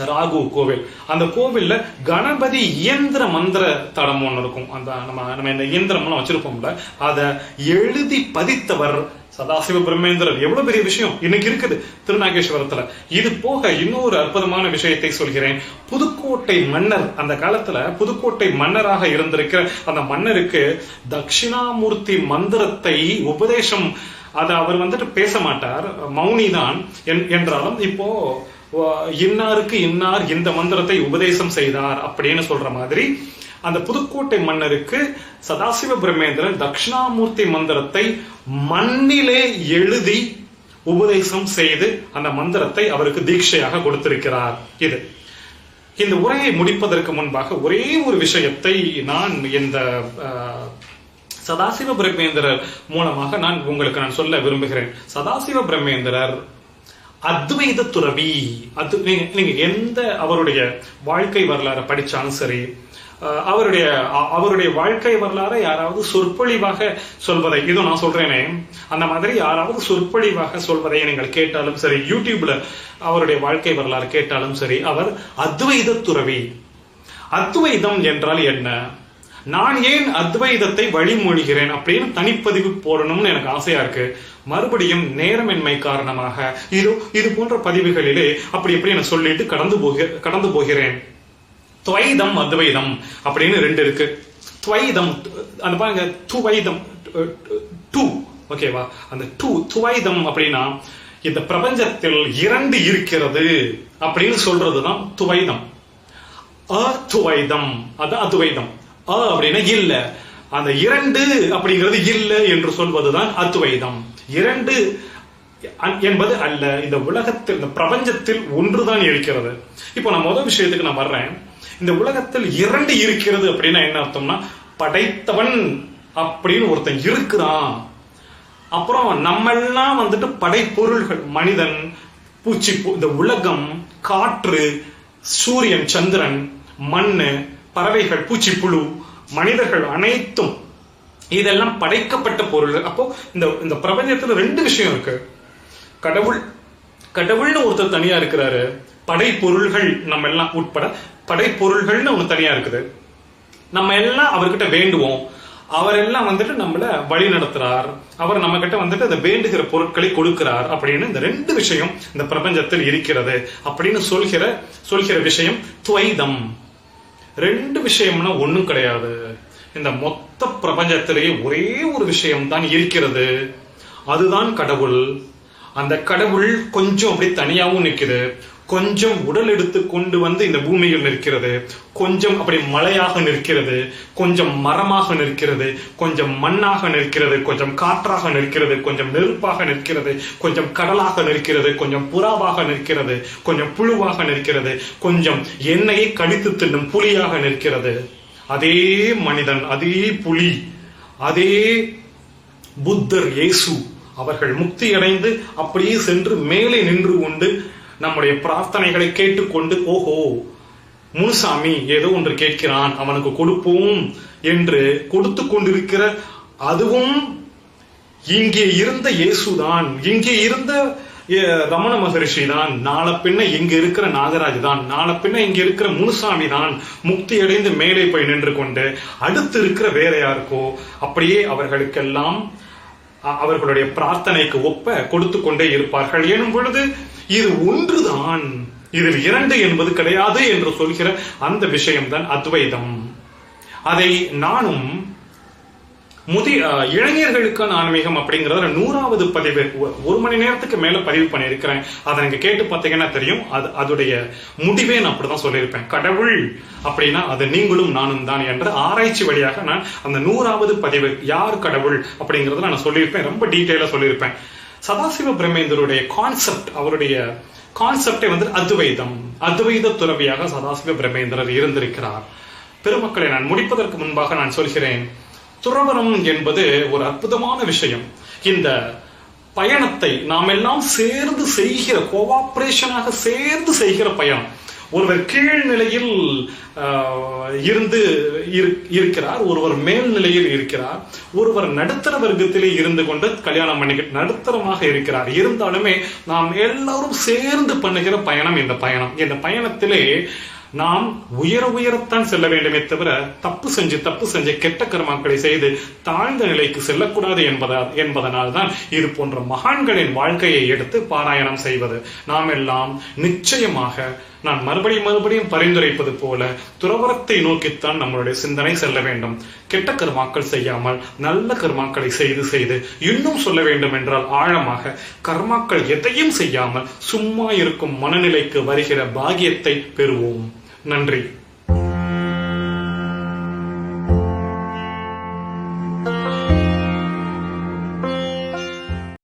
ராகு கோவில். அந்த கோவில்ல கணபதி இயந்திர மந்திர தடம் ஒண்ணு இருக்கும். அந்த நம்ம இந்த இயந்திரம் வச்சிருப்போம்ல, அதை எழுதி பதித்தவர் சதாசிவ பிரம்மேந்திரர். எவ்வளவு பெரிய விஷயம் இன்னைக்கு இருக்குது திருநாகேஸ்வரத்துல. இது போக இன்னொரு அற்புதமான விஷயத்தை சொல்கிறேன். புதுக்கோட்டை மன்னர், அந்த காலத்துல புதுக்கோட்டை மன்னராக இருந்திருக்கிற அந்த மன்னருக்கு தட்சிணாமூர்த்தி மந்திரத்தை உபதேசம், அதை அவர் வந்துட்டு பேச மாட்டார், மௌனிதான் என்றாலும் இப்போ இன்னாருக்கு இன்னார் இந்த மந்திரத்தை உபதேசம் செய்தார் அப்படின்னு சொல்ற மாதிரி அந்த புதுக்கோட்டை மன்னருக்கு சதாசிவ பிரம்மேந்திரன் தட்சிணாமூர்த்தி மந்திரத்தை மண்ணிலே எழுதி உபதேசம் செய்து அந்த மந்திரத்தை அவருக்கு தீட்சையாக கொடுத்திருக்கிறார். இந்த உரையை முடிப்பதற்கு முன்பாக ஒரே ஒரு விஷயத்தை நான் இந்த சதாசிவ பிரம்மேந்திரர் மூலமாக நான் உங்களுக்கு சொல்ல விரும்புகிறேன். சதாசிவ பிரம்மேந்திரர் அத்வைத துறவி. நீங்க எந்த அவருடைய வாழ்க்கை வரலாறு படிச்சாலும் சரி, அவருடைய வாழ்க்கை வரலாறு யாராவது சொற்பொழிவாக சொல்வதை, இதோ நான் சொல்றேனே அந்த மாதிரி யாராவது சொற்பொழிவாக சொல்வதை நீங்கள் கேட்டாலும் சரி, யூடியூப்ல அவருடைய வாழ்க்கை வரலாறு கேட்டாலும் சரி, அவர் அத்வைத துறவி. அத்வைதம் என்றால் என்ன, நான் ஏன் அத்வைதத்தை வழிமொழிகிறேன் அப்படின்னு தனிப்பதிவு போடணும்னு எனக்கு ஆசையா இருக்கு. மறுபடியும் நேரமின்மை காரணமாக இது போன்ற பதிவுகளிலே அப்படி எப்படி நான் சொல்லிட்டு கடந்து போகிறேன். துவைதம் அத்வைதம் அப்படின்னு ரெண்டு இருக்கு. துவைதம் அந்த பாருங்க, துவைதம் டூ, ஓகேவா? அந்த துவைதம் அப்படின்னா இந்த பிரபஞ்சத்தில் இரண்டு இருக்கிறது அப்படின்னு சொல்றதுதான் துவைதம். அத்வைதம், அது அத்வைதம். அப்படின்னா இல்ல, அந்த இரண்டு அப்படிங்கிறது இல்ல என்று சொல்வதுதான் அத்வைதம். இரண்டு என்பது அல்ல, இந்த உலகத்தில், இந்த பிரபஞ்சத்தில் ஒன்றுதான் இருக்கிறது. இப்போ நான் முதல் விஷயத்துக்கு நான் வர்றேன். இந்த உலகத்தில் இரண்டு இருக்கிறது அப்படின்னா என்ன அர்த்தம்னா, படைத்தவன் அப்படின்னு ஒருத்தன் இருக்கிறான். அப்புறம் நம்ம எல்லாம் வந்துட்டு படைப்பொருள்கள், மனிதன், பூச்சி, இந்த உலகம், காற்று, சூரியன், சந்திரன், மண்ணு, பறவைகள், பூச்சி, புழு, மனிதர்கள் அனைத்தும் இதெல்லாம் படைக்கப்பட்ட பொருள். அப்போ இந்த பிரபஞ்சத்துல ரெண்டு விஷயம் இருக்கு. கடவுள்னு ஒருத்தர் தனியா இருக்கிறாரு, படைப்பொருள்கள் நம்ம எல்லாம் உட்பட படைப்பொருள்கள்னு ஒண்ணு தனியா இருக்குது. நம்ம எல்லாம் அவர்கிட்ட வேண்டுவோம், அவர் எல்லாம் வந்துட்டு நம்மள வழி நடத்துறார், அவர் நம்ம கிட்ட வந்துட்டு அந்த வேண்டுகிற பொருட்களை கொடுக்கிறார் அப்படின்னு இந்த ரெண்டு விஷயம் இந்த பிரபஞ்சத்தில் இருக்கிறது அப்படின்னு சொல்கிற விஷயம் துவைதம். ரெண்டு விஷயம்னா ஒண்ணும் கிடையாது. இந்த மொத்த பிரபஞ்சத்திலேயே ஒரே ஒரு விஷயம் தான் இருக்கிறது, அதுதான் கடவுள். அந்த கடவுள் கொஞ்சம் அப்படி தனியாவும் நிற்குது, கொஞ்சம் உடல் எடுத்து கொண்டு வந்து இந்த பூமியில் நிற்கிறது, கொஞ்சம் அப்படி மலையாக நிற்கிறது, கொஞ்சம் மரமாக நிற்கிறது, கொஞ்சம் மண்ணாக நிற்கிறது, கொஞ்சம் காற்றாக நிற்கிறது, கொஞ்சம் நெருப்பாக நிற்கிறது, கொஞ்சம் கடலாக நிற்கிறது, கொஞ்சம் புறாவாக நிற்கிறது, கொஞ்சம் புழுவாக நிற்கிறது, கொஞ்சம் எண்ணெயை கடித்து தின்னும் புலியாக நிற்கிறது. அதே மனிதன், அதே புலி, அதே புத்தர், இயேசு அவர்கள் முக்தி அடைந்து அப்படியே சென்று மேலே நின்று கொண்டு நம்முடைய பிரார்த்தனைகளை கேட்டுக்கொண்டு, ஓஹோ முனுசாமி ஏதோ ஒன்று கேட்கிறான், அவனுக்கு கொடுப்போம் என்று கொடுத்து கொண்டிருக்கிற, அதுவும் இங்கே இருந்த இயேசுதான், இங்கே இருந்த ரமண மகரிஷி தான், நாளை பின்ன இங்க இருக்கிற நாகராஜ் தான், நாளை பின்ன இங்க இருக்கிற முனுசாமி தான் முக்தி அடைந்து மேலே போய் நின்று கொண்டு அடுத்து இருக்கிற வேற யாருக்கோ அப்படியே அவர்களுக்கெல்லாம் அவர்களுடைய பிரார்த்தனைக்கு ஒப்ப கொடுத்து கொண்டே இருப்பார்கள். எனும் பொழுது இது ஒன்றுதான், இதில் இரண்டு என்பது கிடையாது என்று சொல்கிற அந்த விஷயம்தான் அத்வைதம். அதை நானும் இளைஞர்களுக்கான ஆன்மீகம் அப்படிங்கறத 100வது பதிவு, 1 மணி நேரத்துக்கு மேல பதிவு பண்ணியிருக்கிறேன். அதை நீங்க கேட்டு பார்த்தீங்கன்னா தெரியும். அதோடைய முடிவே நான் அப்படிதான் சொல்லியிருப்பேன். கடவுள் அப்படின்னா அது நீங்களும் நானும் தான் என்ற ஆராய்ச்சி வழியாக நான் அந்த 100வது பதிவு யார் கடவுள் அப்படிங்கறத நான் சொல்லியிருப்பேன், ரொம்ப டீட்டெயிலா சொல்லியிருப்பேன். சதாசிவ பிரம்மேந்திரருடைய கான்செப்ட், அவருடைய கான்செப்டே வந்து அத்வைதம், அத்வைத துறவியாக சதாசிவ பிரம்மேந்திரர் இருந்திருக்கிறார். பெருமக்களை, நான் முடிப்பதற்கு முன்பாக நான் சொல்கிறேன், துறவரம் என்பது ஒரு அற்புதமான விஷயம். இந்த பயணத்தை நாம் எல்லாம் சேர்ந்து செய்கிற, கோஆபரேஷனாக சேர்ந்து செய்கிற பயணம். ஒருவர் கீழ்நிலையில் இருந்து இருக்கிறார், ஒருவர் மேல்நிலையில் இருக்கிறார், ஒருவர் நடுத்தர வர்க்கத்திலே இருந்து கொண்டு கல்யாணம் பண்ணிக்கிட்டு நடுத்தரமாக இருக்கிறார். இருந்தாலுமே நாம் எல்லாரும் சேர்ந்து பண்ணுகிற பயணம் இந்த பயணம். இந்த பயணத்திலே நாம் உயரத்தான் செல்ல வேண்டுமே தவிர தப்பு செஞ்சு கெட்ட கர்மாக்களை செய்து தாழ்ந்த நிலைக்கு செல்லக்கூடாது என்பதனால் தான் இது போன்ற மகான்களின் வாழ்க்கையை எடுத்து பாராயணம் செய்வது. நாம் எல்லாம் நிச்சயமாக, நான் மறுபடியும் பரிந்துரைப்பது போல, துறவரத்தை நோக்கித்தான் நம்மளுடைய சிந்தனை செல்ல வேண்டும். கெட்ட கர்மாக்கள் செய்யாமல் நல்ல கர்மாக்களை செய்து இன்னும் சொல்ல வேண்டும் என்றால் ஆழமாக கர்மாக்கள் எதையும் செய்யாமல் சும்மா இருக்கும் மனநிலைக்கு வருகிற பாக்கியத்தை பெறுவோம். நன்றி.